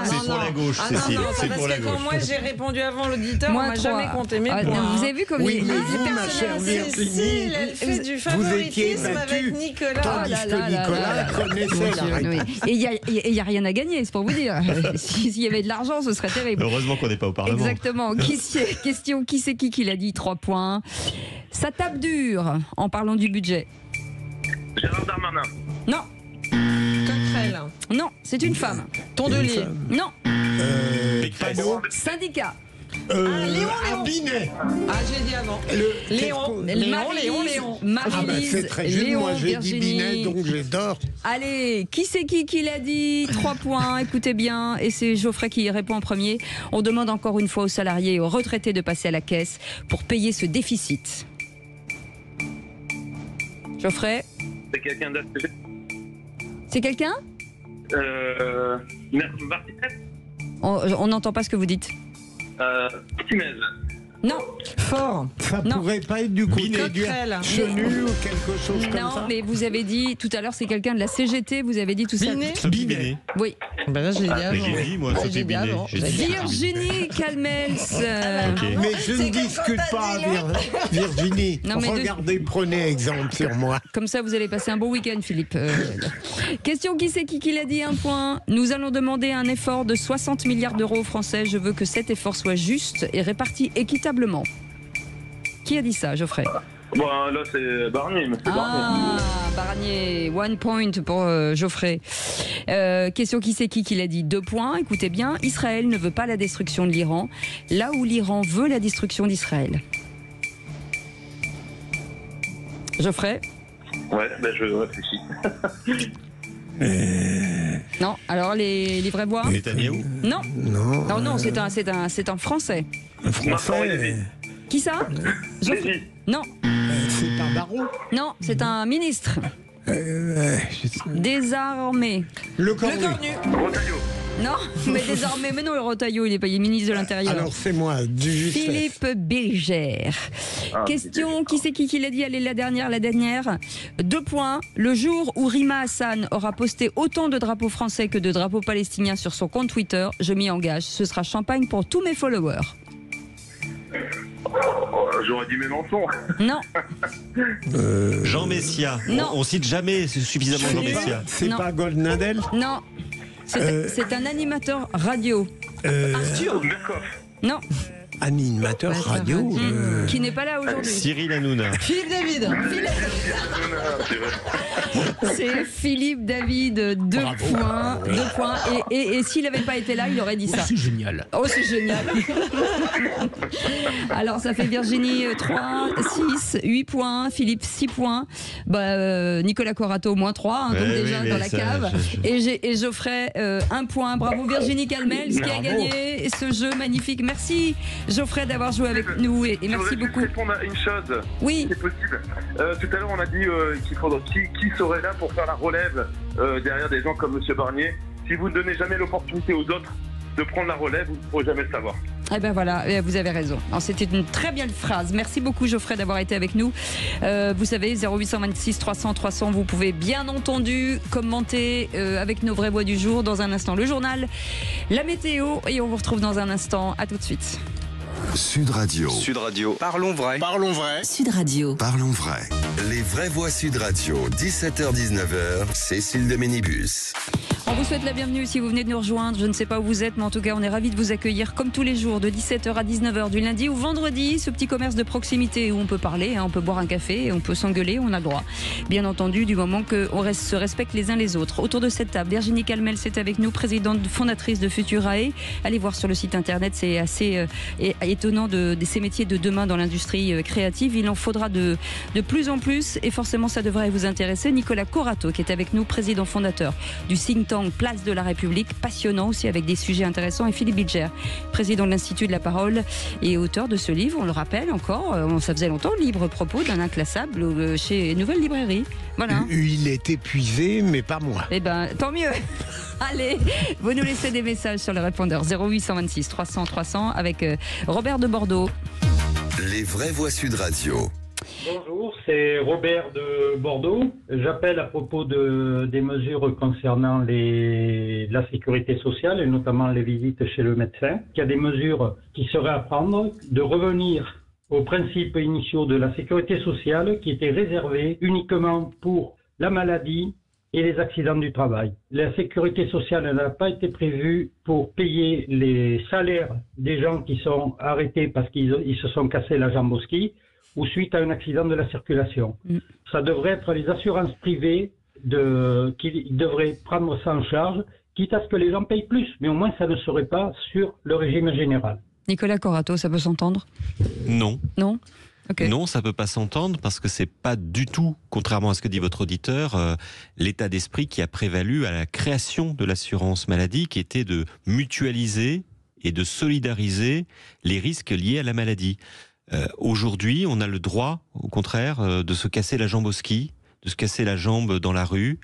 C'est pour la gauche, Cécile. C'est pour la gauche. Quand moi j'ai répondu avant l'auditeur, on m'a jamais compté mes points. Vous avez vu comme oui, les vous, ma chère Virginie, elle fait du vous étiez favoritisme avec Nicolas. Tandis que Nicolas connaissait la règle. Et il n'y a rien à gagner, c'est pour vous dire. S'il y avait de l'argent, ce serait terrible. Heureusement qu'on n'est pas au Parlement. Exactement. Question, qui c'est qui l'a dit? 3 points. Ça tape dur en parlant du budget. Gérard Darmanin. Non. Coquerel. Non, c'est une femme. Tondelier. Non. Panot. Syndicat. Léon. Binet. J'ai dit avant. Léon. C'est très juste, moi j'ai dit Binet, donc j'adore. Allez, qui c'est qui l'a dit? 3 points, écoutez bien, et c'est Geoffrey qui répond en premier. On demande encore une fois aux salariés et aux retraités de passer à la caisse pour payer ce déficit. Geoffrey? C'est quelqu'un d'assez... C'est quelqu'un? Martinez. On n'entend pas ce que vous dites. Timez. Non. Fort. Ça pourrait pas être du côté du Chenu ou quelque chose comme ça. Non, mais vous avez dit tout à l'heure, c'est quelqu'un de la CGT, vous avez dit tout ça. Binet. Oui. Ben là, je l'ai dit avant. J'ai dit, moi, c'était Binet. Virginie Calmels. Mais je ne discute pas, Virginie. Non, regardez, prenez exemple sur moi. Comme ça, vous allez passer un bon week-end, Philippe. Question, qui c'est qui l'a dit? 1 point. Nous allons demander un effort de 60 milliards d'euros aux Français. Je veux que cet effort soit juste et réparti équitablement. Qui a dit ça, Geoffrey? Bon, là, c'est Barnier. Barnier. 1 point pour Geoffrey. Question, qui c'est qui l'a dit? 2 points. Écoutez bien, Israël ne veut pas la destruction de l'Iran, là où l'Iran veut la destruction d'Israël. Geoffrey? Ouais, je réfléchis. Non, alors les vraies voix? Netanyahou? Non, c'est un Français. Un Français. Qui ça? Non. C'est pas Baron? Non, c'est un ministre. Des armées. Le Cornu. Rotaillot. Non, mais désormais, mais non, le Rotaillot, il est pas ministre de l'Intérieur. Alors c'est moi, du justesse. Philippe Bilger. Question, qui c'est qui l'a dit? Allez, la dernière. 2 points. Le jour où Rima Hassan aura posté autant de drapeaux français que de drapeaux palestiniens sur son compte Twitter, je m'y engage, ce sera champagne pour tous mes followers. J'aurais dit Mélenchon. Non. Jean Messia. Non. On cite jamais suffisamment Jean Messia. C'est pas Goldnadel? Non. C'est un animateur radio. Arthur. Non. Animateur radio. Qui n'est pas là aujourd'hui. Cyril Hanouna. Philippe David. C'est Philippe David, 2 points. 2 points. Et s'il n'avait pas été là, il aurait dit ça. C'est génial. Oh, c'est génial. Alors, ça fait Virginie 3, 6, 8 points. Philippe 6 points. Nicolas Corato, moins 3, donc déjà dans la cave. Et Geoffrey, 1 point. Bravo Virginie Calmels qui a gagné ce jeu magnifique. Merci Geoffrey d'avoir joué avec nous et merci beaucoup. Je voudrais répondre à une chose. Oui. C'est possible. Tout à l'heure, on a dit qu'il faudrait qui serait là pour faire la relève derrière des gens comme M. Barnier. Si vous ne donnez jamais l'opportunité aux autres de prendre la relève, vous ne pourrez jamais le savoir. Eh ben voilà, vous avez raison. C'était une très belle phrase. Merci beaucoup Geoffrey d'avoir été avec nous. Vous savez, 0826 300 300, vous pouvez bien entendu commenter avec nos vraies voix du jour. Dans un instant, le journal, la météo, et on vous retrouve dans un instant. À tout de suite. Sud Radio. Sud Radio. Parlons vrai. Parlons vrai. Sud Radio. Parlons vrai. Les vraies voix Sud Radio, 17h-19h, Cécile de Ménibus. On vous souhaite la bienvenue si vous venez de nous rejoindre. Je ne sais pas où vous êtes, mais en tout cas, on est ravis de vous accueillir comme tous les jours, de 17h à 19h, du lundi au vendredi. Ce petit commerce de proximité où on peut parler, on peut boire un café, on peut s'engueuler, on a le droit. Bien entendu, du moment qu'on se respecte les uns les autres. Autour de cette table, Virginie Calmels est avec nous, présidente fondatrice de Futurae. Allez voir sur le site internet, c'est assez étonnant de ces métiers de demain dans l'industrie créative. Il en faudra de plus en plus, et forcément, ça devrait vous intéresser. Nicolas Corato, qui est avec nous, président fondateur du think tank Place de la République, passionnant aussi avec des sujets intéressants, et Philippe Bilger, président de l'Institut de la Parole et auteur de ce livre, on le rappelle encore, ça faisait longtemps, Libre Propos d'un inclassable chez Nouvelle Librairie. Voilà. Il est épuisé, mais pas moi. Eh ben, tant mieux. Allez, vous nous laissez des messages sur le répondeur 0826 300 300 avec Robert de Bordeaux. Les vraies voix Sud Radio. Bonjour, c'est Robert de Bordeaux. J'appelle à propos des mesures concernant la sécurité sociale et notamment les visites chez le médecin. Il y a des mesures qui seraient à prendre, de revenir aux principes initiaux de la sécurité sociale qui étaient réservés uniquement pour la maladie et les accidents du travail. La sécurité sociale n'a pas été prévue pour payer les salaires des gens qui sont arrêtés parce qu'ils se sont cassés la jambe au ski ou suite à un accident de la circulation. Ça devrait être les assurances privées qui devraient prendre ça en charge, quitte à ce que les gens payent plus, mais au moins ça ne serait pas sur le régime général. Nicolas Corato, ça peut s'entendre ? Non. Non ? Okay. Non, ça ne peut pas s'entendre parce que c'est pas du tout, contrairement à ce que dit votre auditeur, l'état d'esprit qui a prévalu à la création de l'assurance maladie, qui était de mutualiser et de solidariser les risques liés à la maladie. Aujourd'hui, on a le droit, au contraire, de se casser la jambe au ski, de se casser la jambe dans la rue,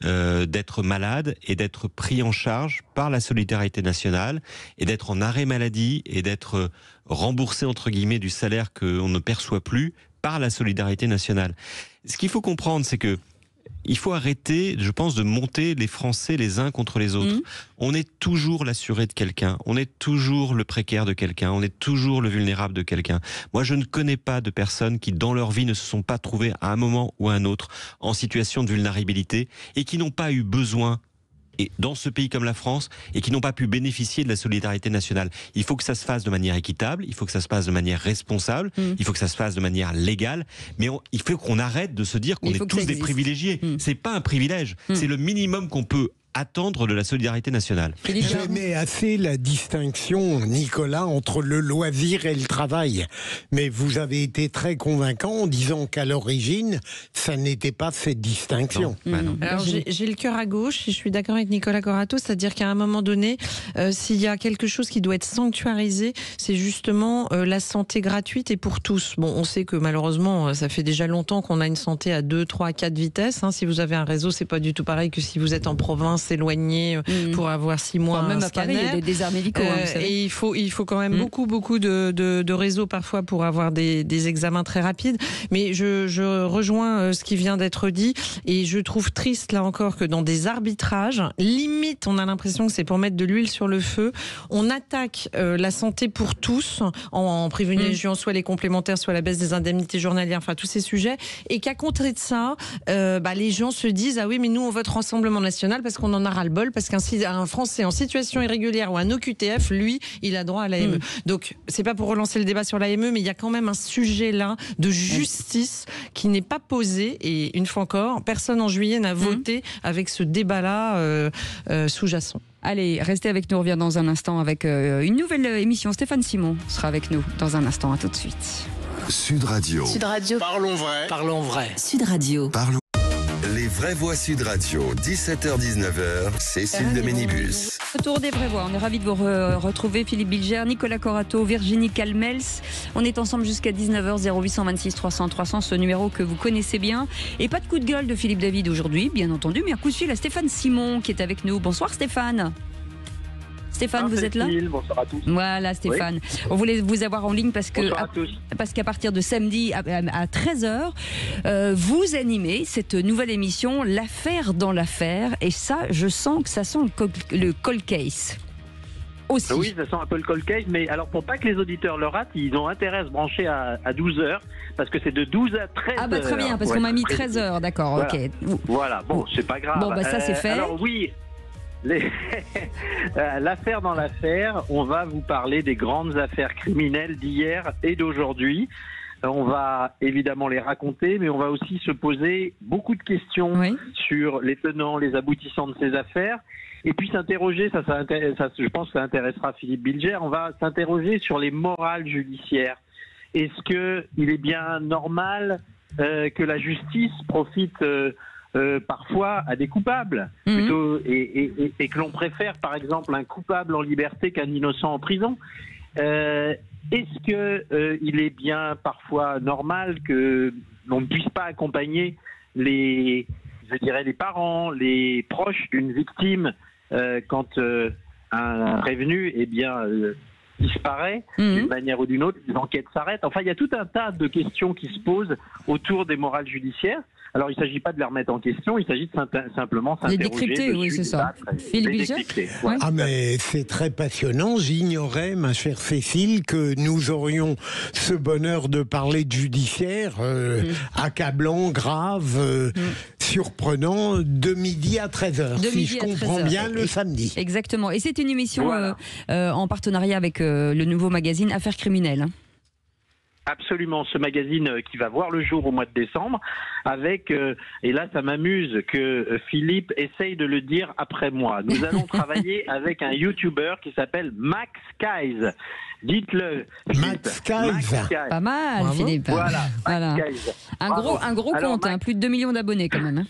d'être malade et d'être pris en charge par la solidarité nationale et d'être en arrêt maladie et d'être remboursé, entre guillemets, du salaire qu'on ne perçoit plus par la solidarité nationale. Ce qu'il faut comprendre, c'est que il faut arrêter, je pense, de monter les Français les uns contre les autres. On est toujours l'assuré de quelqu'un, on est toujours le précaire de quelqu'un, on est toujours le vulnérable de quelqu'un. Moi, je ne connais pas de personnes qui, dans leur vie, ne se sont pas trouvées à un moment ou à un autre en situation de vulnérabilité et qui n'ont pas eu besoin, et dans ce pays comme la France, et qui n'ont pas pu bénéficier de la solidarité nationale. Il faut que ça se fasse de manière équitable, il faut que ça se passe de manière responsable, il faut que ça se fasse de manière légale, mais il faut qu'on arrête de se dire qu'on est tous des privilégiés. C'est pas un privilège, c'est le minimum qu'on peut attendre de la solidarité nationale. J'aimais assez la distinction, Nicolas, entre le loisir et le travail. Mais vous avez été très convaincant en disant qu'à l'origine, ça n'était pas cette distinction. Non. Alors j'ai le cœur à gauche et je suis d'accord avec Nicolas Corato, c'est-à-dire qu'à un moment donné, s'il y a quelque chose qui doit être sanctuarisé, c'est justement la santé gratuite et pour tous. Bon, on sait que malheureusement, ça fait déjà longtemps qu'on a une santé à 2, 3, 4 vitesses. Si vous avez un réseau, c'est pas du tout pareil que si vous êtes en province éloigné pour avoir 6 mois même un à Paris, il y a des déserts médicaux. Et il faut quand même beaucoup de réseaux parfois pour avoir des examens très rapides. Mais je rejoins ce qui vient d'être dit et je trouve triste là encore que dans des arbitrages, limite on a l'impression que c'est pour mettre de l'huile sur le feu. On attaque la santé pour tous en privilégiant soit les complémentaires, soit la baisse des indemnités journalières, enfin tous ces sujets, et qu'à côté de ça, les gens se disent ah oui mais nous on vote Rassemblement National parce qu'on en a ras-le-bol, parce qu'un Français en situation irrégulière ou un OQTF, lui, il a droit à l'AME. Donc, c'est pas pour relancer le débat sur l'AME, mais il y a quand même un sujet là de justice qui n'est pas posé. Et une fois encore, personne en juillet n'a voté avec ce débat-là sous-jacent. Allez, restez avec nous, on revient dans un instant avec une nouvelle émission. Stéphane Simon sera avec nous dans un instant. À tout de suite. Sud Radio. Sud Radio. Parlons vrai. Parlons vrai. Sud Radio. Parlons. Les vraies voix Sud Radio, 17h-19h, Cécile de Ménibus. Retour des vraies voix. On est ravis de vous retrouver. Philippe Bilger, Nicolas Corato, Virginie Calmels. On est ensemble jusqu'à 19h, 0826 300 300, ce numéro que vous connaissez bien. Et pas de coup de gueule de Philippe David aujourd'hui, bien entendu, mais un coup de fil à Stéphane Simon qui est avec nous. Bonsoir Stéphane. Stéphane, vous êtes là? Bonsoir à tous. Voilà, Stéphane. Oui. On voulait vous avoir en ligne parce qu'à partir de samedi à 13h, vous animez cette nouvelle émission, L'affaire dans l'affaire. Et ça, je sens que ça sent le cold case. Aussi. Oui, ça sent un peu le cold case, mais alors pour pas que les auditeurs le ratent, ils ont intérêt à se brancher à 12h, parce que c'est de 12 à 13h. Ah bah très bien, parce qu'on m'a mis 13h, d'accord, voilà. Ok. Voilà, bon, c'est pas grave. Bon bah ça c'est fait. Alors oui, l'affaire dans l'affaire, on va vous parler des grandes affaires criminelles d'hier et d'aujourd'hui. On va évidemment les raconter, mais on va aussi se poser beaucoup de questions sur les tenants, les aboutissants de ces affaires. Et puis s'interroger, ça, je pense que ça intéressera Philippe Bilger, on va s'interroger sur les morales judiciaires. Est-ce qu'il est bien normal que la justice profite parfois à des coupables plutôt, et que l'on préfère par exemple un coupable en liberté qu'un innocent en prison? Est-ce qu'il est bien parfois normal que l'on ne puisse pas accompagner les parents, les proches d'une victime quand un prévenu disparaît d'une manière ou d'une autre, l'enquête s'arrête. Enfin, il y a tout un tas de questions qui se posent autour des morales judiciaires. Alors, il ne s'agit pas de les remettre en question, il s'agit de simplement s'interroger. Les décrypter, oui, c'est ça. Philippe Bilger ? Ouais. Ah, mais c'est très passionnant. J'ignorais, ma chère Cécile, que nous aurions ce bonheur de parler de judiciaire accablant, grave, surprenant, de midi à 13h, si je comprends bien, le samedi. Exactement. Et c'est une émission en partenariat avec le nouveau magazine Affaires criminelles. Absolument, ce magazine qui va voir le jour au mois de décembre avec, et là ça m'amuse que Philippe essaye de le dire après moi, nous allons travailler avec un YouTuber qui s'appelle Max Kaiz. Dites-le. Max Kaiz. Pas mal, bravo. Philippe. Voilà. Un gros compte, plus de 2 millions d'abonnés quand même.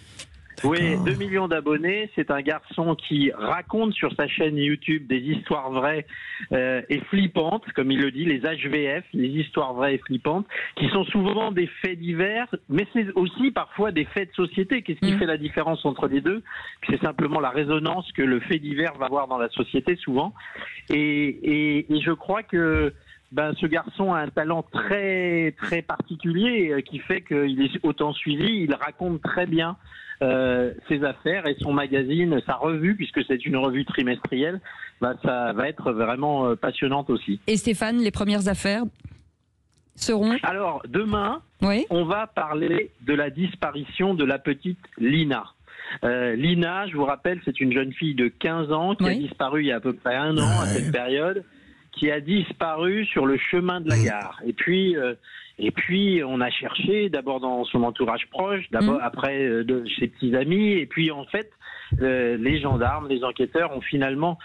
Oui, 2 millions d'abonnés. C'est un garçon qui raconte sur sa chaîne YouTube des histoires vraies et flippantes, comme il le dit, les HVF, les histoires vraies et flippantes, qui sont souvent des faits divers, mais c'est aussi parfois des faits de société. Qu'est-ce qui fait la différence entre les deux? C'est simplement la résonance que le fait divers va avoir dans la société souvent. Et je crois que ce garçon a un talent très très particulier qui fait qu'il est autant suivi. Il raconte très bien ses affaires et son magazine, sa revue, puisque c'est une revue trimestrielle, ça va être vraiment passionnante aussi. Et Stéphane, les premières affaires seront... Alors, demain, on va parler de la disparition de la petite Lina. Lina, je vous rappelle, c'est une jeune fille de 15 ans qui a disparu il y a à peu près 1 an à cette période, qui a disparu sur le chemin de la gare. Et puis, on a cherché d'abord dans son entourage proche, après de ses petits amis, et puis en fait, les gendarmes, les enquêteurs ont finalement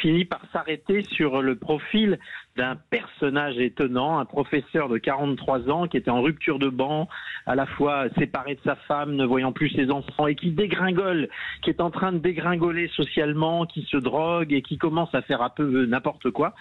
fini par s'arrêter sur le profil d'un personnage étonnant, un professeur de 43 ans qui était en rupture de ban, à la fois séparé de sa femme, ne voyant plus ses enfants, et qui dégringole, qui est en train de dégringoler socialement, qui se drogue et qui commence à faire un peu n'importe quoi.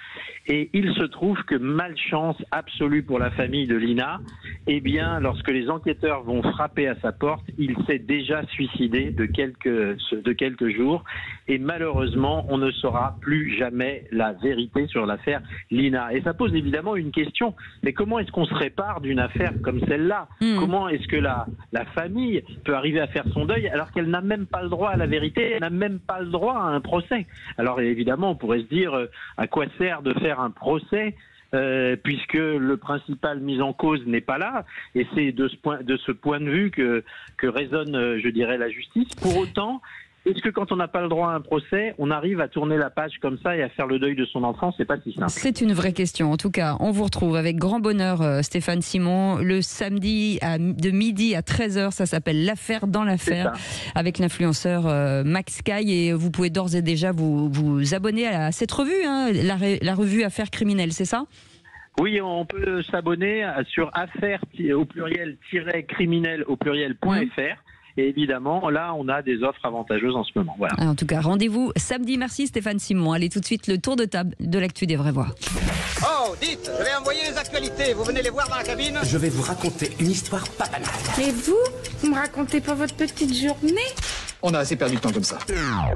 Et il se trouve que, malchance absolue pour la famille de Lina, eh bien, lorsque les enquêteurs vont frapper à sa porte, il s'est déjà suicidé de quelques jours. Et malheureusement, on ne saura plus jamais la vérité sur l'affaire Lina. Et ça pose évidemment une question. Mais comment est-ce qu'on se répare d'une affaire comme celle-là? Comment est-ce que la famille peut arriver à faire son deuil alors qu'elle n'a même pas le droit à la vérité, elle n'a même pas le droit à un procès? Alors évidemment, on pourrait se dire à quoi sert de faire un procès puisque le principal mis en cause n'est pas là, et c'est de ce point de vue que résonne, je dirais, la justice. Pour autant, est-ce que quand on n'a pas le droit à un procès, on arrive à tourner la page comme ça et à faire le deuil de son enfant? C'est pas si simple. C'est une vraie question. En tout cas, on vous retrouve avec grand bonheur, Stéphane Simon, le samedi de midi à 13h. Ça s'appelle L'affaire dans l'affaire, avec l'influenceur Max Kaiz. Et vous pouvez d'ores et déjà vous abonner à cette revue, la revue Affaires criminelles, c'est ça? Oui, on peut s'abonner sur affaires au pluriel criminel au pluriel.fr. Et évidemment, là, on a des offres avantageuses en ce moment. Voilà. En tout cas, rendez-vous samedi. Merci Stéphane Simon. Allez tout de suite, le tour de table de l'actu des vraies voix. Oh, dites, je vais envoyer les actualités. Vous venez les voir dans la cabine? Je vais vous raconter une histoire pas banale. Et vous me racontez pas votre petite journée? On a assez perdu de temps comme ça.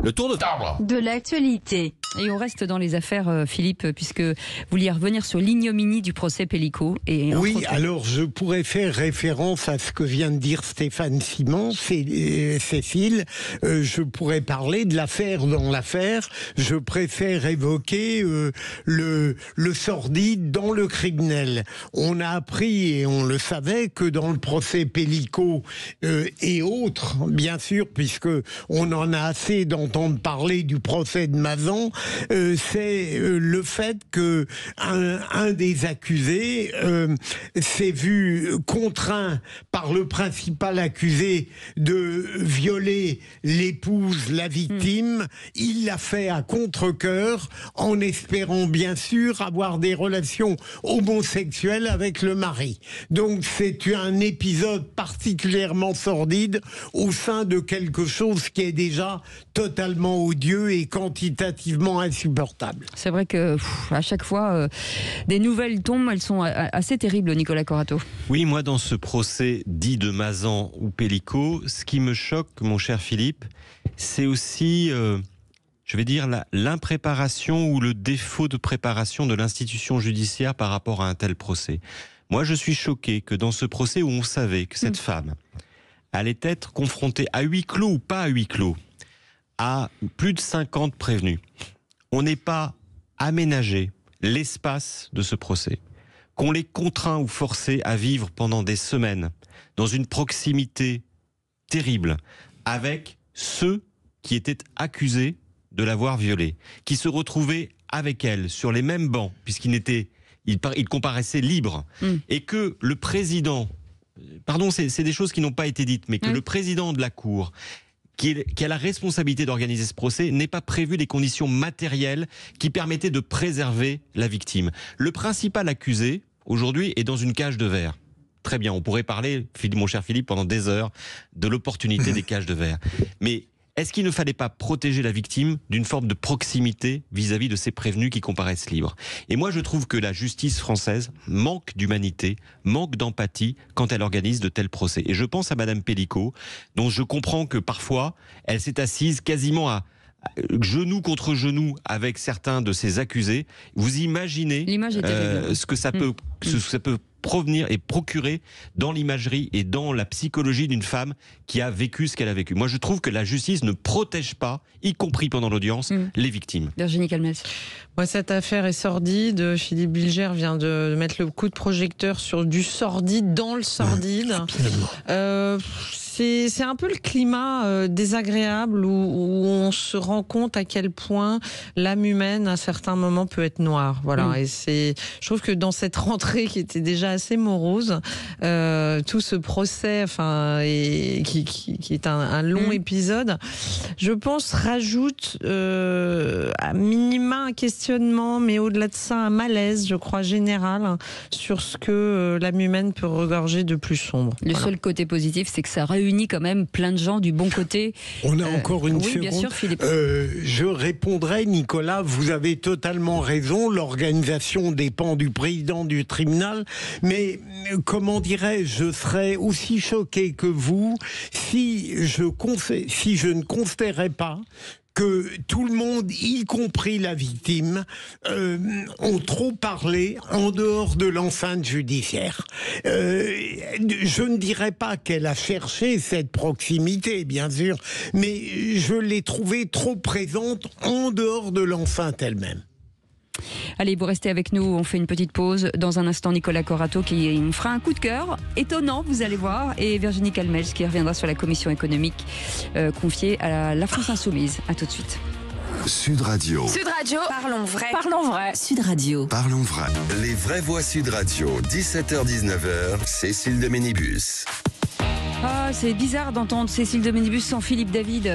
Le tour de table de l'actualité. Et on reste dans les affaires, Philippe, puisque vous vouliez revenir sur l'ignominie du procès Pellico. Et oui, alors je pourrais faire référence à ce que vient de dire Stéphane Simon, Cécile. Je pourrais parler de l'affaire dans l'affaire. Je préfère évoquer le sordide dans le criminel. On a appris, et on le savait, que dans le procès Pellico et autres, bien sûr, puisque on en a assez d'entendre parler du procès de Mazan, c'est le fait que un des accusés s'est vu contraint par le principal accusé de violer l'épouse, la victime. Il l'a fait à contre-cœur en espérant bien sûr avoir des relations homosexuelles avec le mari. Donc c'est un épisode particulièrement sordide au sein de quelque chose qui est déjà totalement odieux et quantitativement insupportable. C'est vrai que à chaque fois, des nouvelles tombent, elles sont assez terribles, Nicolas Corato. Oui, moi dans ce procès dit de Mazan ou Pellico, ce qui me choque, mon cher Philippe, c'est aussi, je vais dire, l'impréparation ou le défaut de préparation de l'institution judiciaire par rapport à un tel procès. Moi, je suis choqué que dans ce procès où on savait que cette femme allait être confrontée à huis clos ou pas à huis clos, à plus de 50 prévenus, on n'ait pas aménagé l'espace de ce procès, qu'on les contraint ou forcé à vivre pendant des semaines dans une proximité terrible avec ceux qui étaient accusés de l'avoir violée, qui se retrouvaient avec elle sur les mêmes bancs, il comparaissait libre, et que le président, pardon, c'est des choses qui n'ont pas été dites, mais que le président de la Cour, qui a la responsabilité d'organiser ce procès, n'ait pas prévu les conditions matérielles qui permettaient de préserver la victime. Le principal accusé, aujourd'hui, est dans une cage de verre. Très bien, on pourrait parler, mon cher Philippe, pendant des heures, de l'opportunité des cages de verre. Mais est-ce qu'il ne fallait pas protéger la victime d'une forme de proximité vis-à-vis de ces prévenus qui comparaissent libres? Et moi, je trouve que la justice française manque d'humanité, manque d'empathie quand elle organise de tels procès. Et je pense à Madame Pellico, dont je comprends que parfois, elle s'est assise quasiment à genou contre genou avec certains de ses accusés. Vous imaginez ce que ça peut provenir et procurer dans l'imagerie et dans la psychologie d'une femme qui a vécu ce qu'elle a vécu. Moi, je trouve que la justice ne protège pas, y compris pendant l'audience, les victimes. Virginie Calmes. Moi, cette affaire est sordide. Philippe Bilger vient de mettre le coup de projecteur sur du sordide dans le sordide. C'est un peu le climat désagréable où on se rend compte à quel point l'âme humaine, à certains moments, peut être noire. Voilà. Et je trouve que dans cette rentrée qui était déjà assez morose, tout ce procès, qui est un long épisode, je pense rajoute à minima un questionnement, mais au-delà de ça, un malaise, je crois, général sur ce que l'âme humaine peut regorger de plus sombre. Le seul côté positif, c'est que ça réunit quand même plein de gens du bon côté. On a encore une seconde. Oui, bien sûr, Philippe. Je répondrai, Nicolas, vous avez totalement raison, l'organisation dépend du président du tribunal, mais comment dirais-je, je serais aussi choqué que vous si je ne considérais pas que tout le monde, y compris la victime, ont trop parlé en dehors de l'enceinte judiciaire. Je ne dirais pas qu'elle a cherché cette proximité, bien sûr, mais je l'ai trouvée trop présente en dehors de l'enceinte elle-même. Allez, vous restez avec nous, on fait une petite pause. Dans un instant, Nicolas Corato qui me fera un coup de cœur étonnant, vous allez voir, et Virginie Calmes qui reviendra sur la commission économique confiée à la France Insoumise. À tout de suite. Sud Radio. Sud Radio, parlons vrai. Parlons vrai. Sud Radio. Parlons vrai. Les vraies voix Sud Radio, 17h-19h, Cécile de Ménibus. Ah, c'est bizarre d'entendre Cécile de Ménibus sans Philippe David.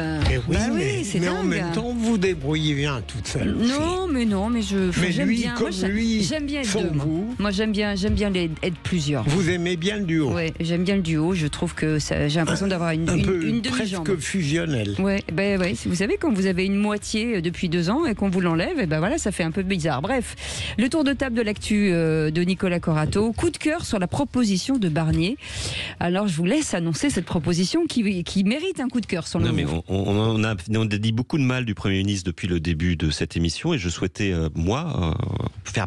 Oui, c'est mais dingue. En même temps, vous débrouillez bien toute seule. Non, mais j'aime bien. J'aime bien être deux. Moi, j'aime bien être plusieurs. Vous aimez bien le duo. Oui, j'aime bien le duo. Je trouve que j'ai l'impression d'avoir une demi-jambe. Presque fusionnel. Ouais. Vous savez, quand vous avez une moitié depuis 2 ans et qu'on vous l'enlève, et voilà, ça fait un peu bizarre. Bref, le tour de table de l'actu de Nicolas Corato. Coup de cœur sur la proposition de Barnier. Alors, je vous laisse annoncer lancé cette proposition qui mérite un coup de cœur, selon vous. Mais on a dit beaucoup de mal du Premier ministre depuis le début de cette émission et je souhaitais, faire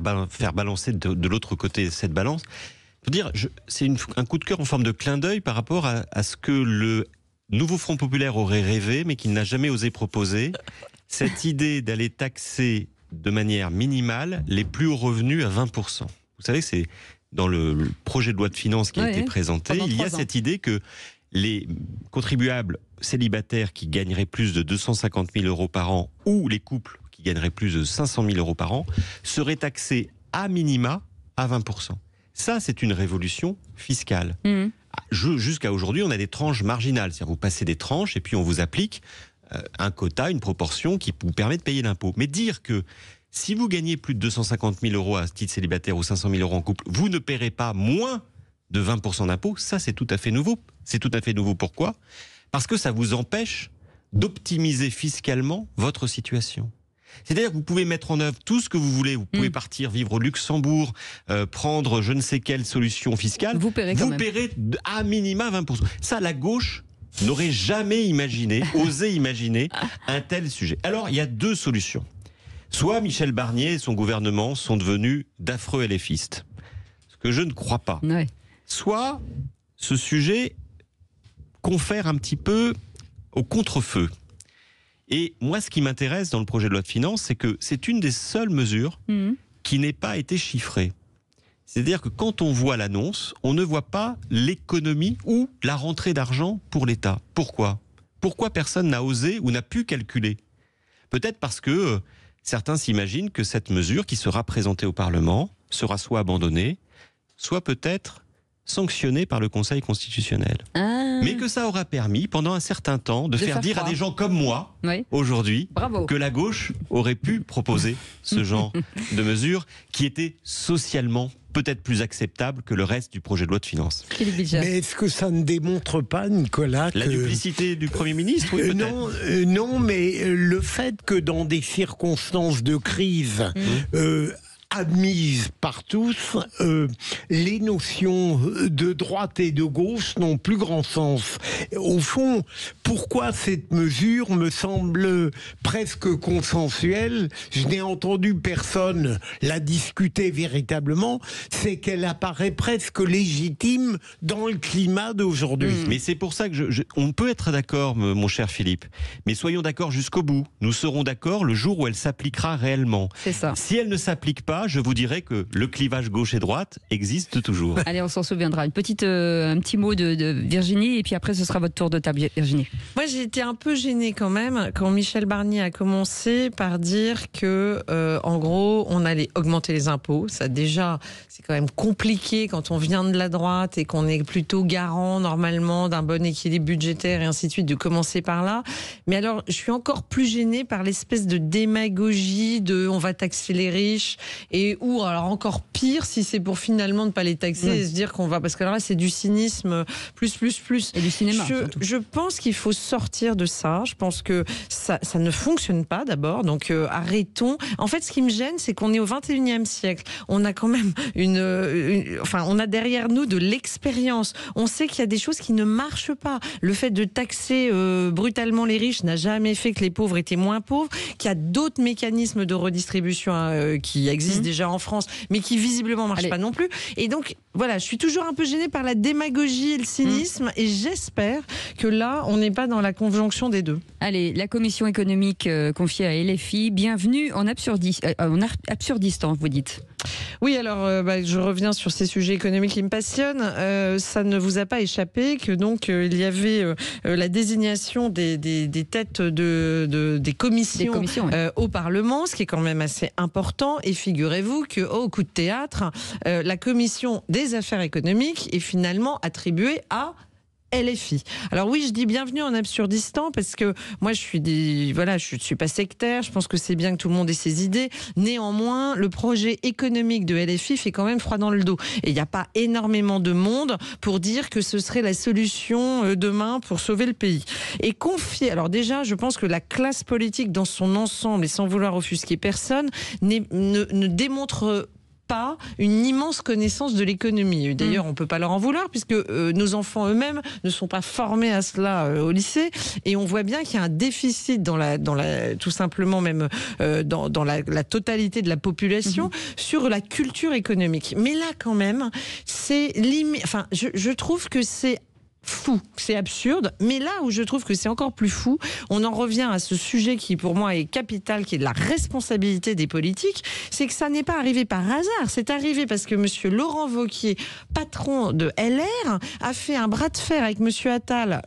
balancer de l'autre côté cette balance. Pour dire, c'est un coup de cœur en forme de clin d'œil par rapport à ce que le nouveau Front populaire aurait rêvé, mais qu'il n'a jamais osé proposer. Cette idée d'aller taxer de manière minimale les plus hauts revenus à 20%. Vous savez, c'est dans le projet de loi de finances qui a été présenté, il y a cette idée que les contribuables célibataires qui gagneraient plus de 250 000 euros par an ou les couples qui gagneraient plus de 500 000 euros par an seraient taxés à minima à 20%. Ça, c'est une révolution fiscale. Jusqu'à aujourd'hui, on a des tranches marginales. C'est-à-dire vous passez des tranches et puis on vous applique un quota, une proportion qui vous permet de payer l'impôt. Mais dire que si vous gagnez plus de 250 000 euros à titre célibataire ou 500 000 euros en couple, vous ne paierez pas moins de 20% d'impôt, ça c'est tout à fait nouveau. C'est tout à fait nouveau. Pourquoi ? Parce que ça vous empêche d'optimiser fiscalement votre situation. C'est-à-dire que vous pouvez mettre en œuvre tout ce que vous voulez. Vous pouvez partir vivre au Luxembourg, prendre je ne sais quelle solution fiscale. Vous paierez à minima 20%. Ça, la gauche n'aurait jamais osé imaginer un tel sujet. Alors, il y a deux solutions. Soit Michel Barnier et son gouvernement sont devenus d'affreux LFistes, ce que je ne crois pas. Ouais. Soit ce sujet confère un petit peu au contre-feu. Et moi, ce qui m'intéresse dans le projet de loi de finances, c'est que c'est une des seules mesures qui n'ait pas été chiffrée. C'est-à-dire que quand on voit l'annonce, on ne voit pas l'économie ou la rentrée d'argent pour l'État. Pourquoi ? Pourquoi personne n'a osé ou n'a pu calculer ? Peut-être parce que certains s'imaginent que cette mesure qui sera présentée au Parlement sera soit abandonnée, soit peut-être sanctionnée par le Conseil constitutionnel. Mais que ça aura permis, pendant un certain temps, de faire dire à des gens comme moi, aujourd'hui, que la gauche aurait pu proposer ce genre de mesures qui étaient socialement peut-être plus acceptable que le reste du projet de loi de finances. Mais est-ce que ça ne démontre pas, Nicolas, la duplicité du Premier ministre, oui, peut-être. Non, mais le fait que dans des circonstances de crise admises par tous, les notions de droite et de gauche n'ont plus grand sens. Au fond, pourquoi cette mesure me semble presque consensuelle ? Je n'ai entendu personne la discuter véritablement, c'est qu'elle apparaît presque légitime dans le climat d'aujourd'hui. Mais c'est pour ça que on peut être d'accord, mon cher Philippe, mais soyons d'accord jusqu'au bout. Nous serons d'accord le jour où elle s'appliquera réellement. C'est ça. Si elle ne s'applique pas, je vous dirais que le clivage gauche et droite existe toujours. Allez, on s'en souviendra. Un petit mot de Virginie, et puis après ce sera votre tour de table, Virginie. Moi, j'ai été un peu gênée quand même quand Michel Barnier a commencé par dire que, en gros, on allait augmenter les impôts. Ça, déjà, c'est quand même compliqué quand on vient de la droite et qu'on est plutôt garant normalement d'un bon équilibre budgétaire et ainsi de suite, de commencer par là. Mais alors, je suis encore plus gênée par l'espèce de démagogie de on va taxer les riches, et ou alors encore pire si c'est pour finalement ne pas les taxer et se dire qu'on va, parce que alors là c'est du cynisme plus et du cinéma. Je pense qu'il faut sortir de ça. Je pense que ça ne fonctionne pas d'abord, donc arrêtons. En fait, ce qui me gêne, c'est qu'on est au 21e siècle. On a quand même on a derrière nous de l'expérience. On sait qu'il y a des choses qui ne marchent pas. Le fait de taxer brutalement les riches n'a jamais fait que les pauvres étaient moins pauvres, qu'il y a d'autres mécanismes de redistribution qui existent déjà en France, mais qui visiblement ne marchent pas non plus. Et donc, voilà, je suis toujours un peu gênée par la démagogie et le cynisme, et j'espère que là, on n'est pas dans la conjonction des deux. Allez, la commission économique confiée à LFI, bienvenue en Absurdistan, vous dites. Oui, alors je reviens sur ces sujets économiques qui me passionnent. Ça ne vous a pas échappé que donc il y avait la désignation des têtes des commissions, au Parlement, ce qui est quand même assez important. Et figurez-vous que au coup de théâtre, la commission des affaires économiques est finalement attribuée à LFI. Alors oui, je dis bienvenue en Absurdistan parce que moi je suis pas sectaire, je pense que c'est bien que tout le monde ait ses idées. Néanmoins, le projet économique de LFI fait quand même froid dans le dos. Et il n'y a pas énormément de monde pour dire que ce serait la solution demain pour sauver le pays. Et confier, alors déjà, je pense que la classe politique dans son ensemble, et sans vouloir offusquer personne, ne démontre pas une immense connaissance de l'économie. D'ailleurs, on peut pas leur en vouloir puisque nos enfants eux-mêmes ne sont pas formés à cela au lycée, et on voit bien qu'il y a un déficit tout simplement même dans la totalité de la population sur la culture économique. Mais là, quand même, je trouve que c'est fou, c'est absurde, mais là où je trouve que c'est encore plus fou, on en revient à ce sujet qui pour moi est capital, qui est de la responsabilité des politiques, c'est que ça n'est pas arrivé par hasard, c'est arrivé parce que monsieur Laurent Wauquiez, patron de LR, a fait un bras de fer avec monsieur Attal,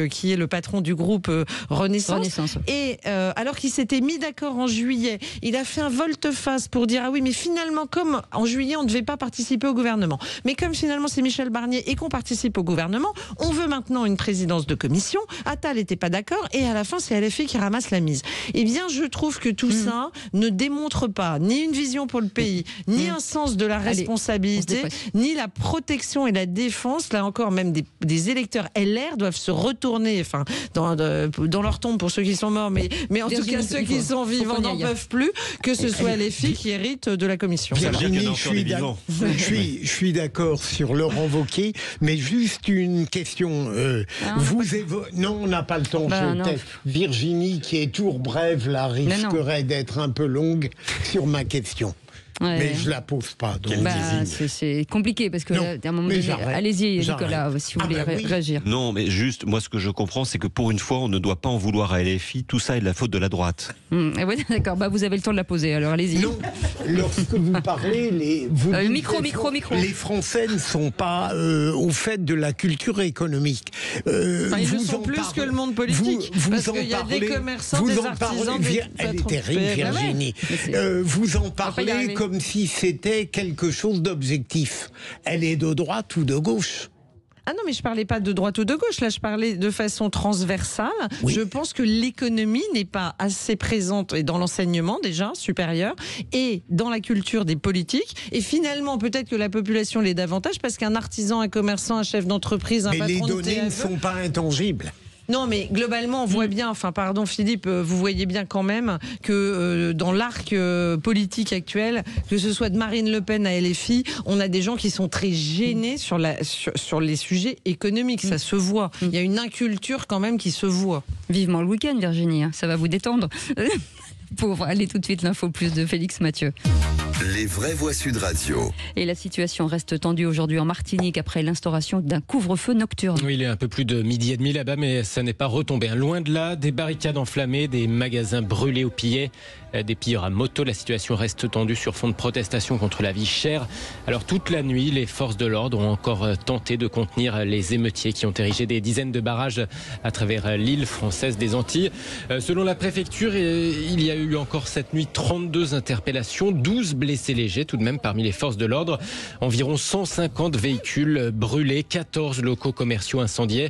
qui est le patron du groupe Renaissance. Et alors qu'il s'était mis d'accord en juillet, il a fait un volte-face pour dire ah oui, mais finalement comme en juillet on ne devait pas participer au gouvernement, mais comme finalement c'est Michel Barnier et qu'on participe au gouvernement, on veut maintenant une présidence de commission. Attal n'était pas d'accord et à la fin c'est LFI qui ramasse la mise. Eh bien je trouve que tout ça ne démontre pas ni une vision pour le pays, ni un sens de la responsabilité, ni la protection et la défense. Là encore, même des électeurs LR doivent se retourner, enfin dans leur tombe pour ceux qui sont morts, mais en tout cas ceux qui sont vivants n'en peuvent plus, que ce soit LFI qui hérite de la commission. Virginie, je suis d'accord sur Laurent Wauquiez, mais juste une question. Non, on n'a pas le temps. Virginie, qui est toujours brève, là, risquerait d'être un peu longue sur ma question. Ouais. Mais je la pose pas. C'est compliqué parce que à un moment donné, allez-y Nicolas, si vous voulez réagir. Non, mais juste, moi ce que je comprends, c'est que pour une fois, on ne doit pas en vouloir à LFI. Tout ça est de la faute de la droite. Ouais, d'accord, vous avez le temps de la poser, alors allez-y. Non, lorsque vous parlez, micro. Les Français ne sont pas au fait de la culture économique. Ils le sont plus que le monde politique. Parce qu'il y a des commerçants, des artisans. Elle est terrible, Virginie. Vous en parlez comme si c'était quelque chose d'objectif. Elle est de droite ou de gauche? Ah non, mais je parlais pas de droite ou de gauche, là je parlais de façon transversale. Oui. Je pense que l'économie n'est pas assez présente et dans l'enseignement déjà supérieur et dans la culture des politiques. Et finalement, peut-être que la population l'est davantage parce qu'un artisan, un commerçant, un chef d'entreprise, un patron de TFE... Mais les données ne sont pas intangibles. Non, mais globalement, on voit bien, pardon Philippe, vous voyez bien quand même que dans l'arc politique actuel, que ce soit de Marine Le Pen à LFI, on a des gens qui sont très gênés sur les sujets économiques, ça se voit. Il y a une inculture quand même qui se voit. Vivement le week-end, Virginie, ça va vous détendre. Pour aller tout de suite, l'info plus de Félix Mathieu. Les vraies voix Sud Radio. Et la situation reste tendue aujourd'hui en Martinique après l'instauration d'un couvre-feu nocturne. Oui, il est un peu plus de 12h30 là-bas, mais ça n'est pas retombé. Loin de là, des barricades enflammées, des magasins brûlés ou pillés, des pilleurs à moto. La situation reste tendue sur fond de protestation contre la vie chère. Alors toute la nuit, les forces de l'ordre ont encore tenté de contenir les émeutiers qui ont érigé des dizaines de barrages à travers l'île française des Antilles. Selon la préfecture, il y a eu encore cette nuit 32 interpellations, 12 blessés légers tout de même parmi les forces de l'ordre. Environ 150 véhicules brûlés, 14 locaux commerciaux incendiés.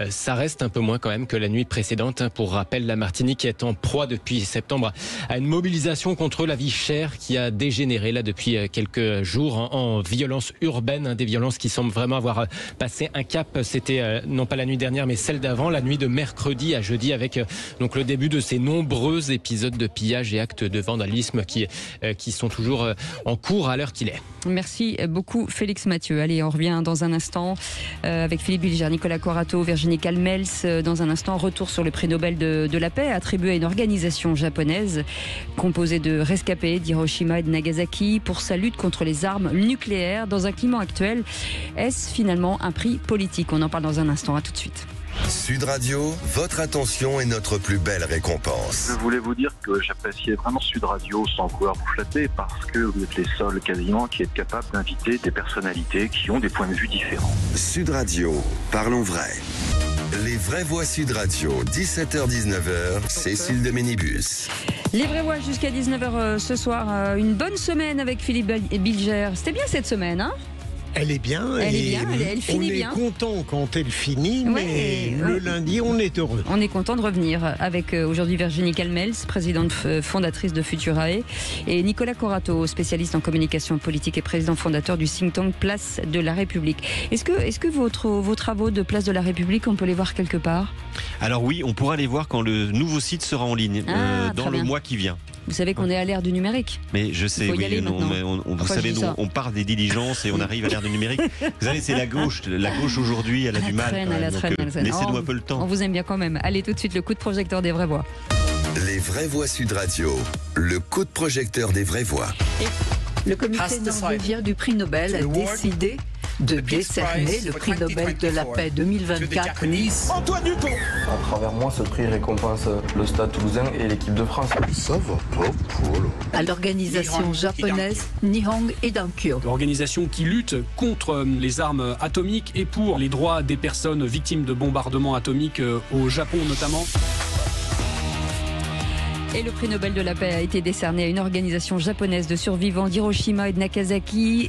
Ça reste un peu moins quand même que la nuit précédente. Pour rappel, la Martinique est en proie depuis septembre à une mobilisation contre la vie chère qui a dégénéré là depuis quelques jours en violence urbaine, des violences qui semblent vraiment avoir passé un cap. C'était non pas la nuit dernière mais celle d'avant, la nuit de mercredi à jeudi avec donc le début de ces nombreux épisodes de pillage et actes de vandalisme qui sont toujours en cours à l'heure qu'il est. Merci beaucoup Félix Mathieu. Allez, on revient dans un instant avec Philippe Bilger, Nicolas Corato, Virginie Calmels. Dans un instant, retour sur le prix Nobel de la paix attribué à une organisation japonaise composée de rescapés d'Hiroshima et de Nagasaki pour sa lutte contre les armes nucléaires. Dans un climat actuel, est-ce finalement un prix politique? On en parle dans un instant. À tout de suite. Sud Radio, votre attention est notre plus belle récompense. Je voulais vous dire que j'appréciais vraiment Sud Radio sans vouloir vous flatter parce que vous êtes les seuls quasiment qui êtes capables d'inviter des personnalités qui ont des points de vue différents. Sud Radio, parlons vrai. Les vraies voix Sud Radio, 17h-19h, Cécile de Ménibus. Les vraies voix jusqu'à 19h ce soir. Une bonne semaine avec Philippe Bilger. C'était bien cette semaine, hein? Elle est bien, elle finit bien. On est content quand elle finit, mais le lundi, on est heureux. On est content de revenir avec aujourd'hui Virginie Calmels, présidente fondatrice de Futurae, et Nicolas Corato, spécialiste en communication politique et président fondateur du think tank Place de la République. Est-ce que vos travaux de Place de la République, on peut les voir quelque part? Alors oui, on pourra les voir quand le nouveau site sera en ligne, dans le mois qui vient. Vous savez qu'on est à l'ère du numérique. Mais je sais, oui, vous savez, on part des diligences et on arrive à l'ère du numérique. Vous savez, c'est la gauche aujourd'hui, elle a du mal. Laissez-nous un peu le temps. On vous aime bien quand même. Allez, tout de suite, le coup de projecteur des vraies voix. Les vraies voix Sud Radio, le coup de projecteur des vraies voix. Le comité norvégien du prix Nobel a décidé de décerner le prix Nobel de la paix 2024. Antoine Dupont. À travers moi, ce prix récompense le Stade Toulousain et l'équipe de France. Ça va pas, Paul. À l'organisation japonaise Nihon Idankyo. L'organisation qui lutte contre les armes atomiques et pour les droits des personnes victimes de bombardements atomiques au Japon notamment. Et le prix Nobel de la paix a été décerné à une organisation japonaise de survivants d'Hiroshima et de Nagasaki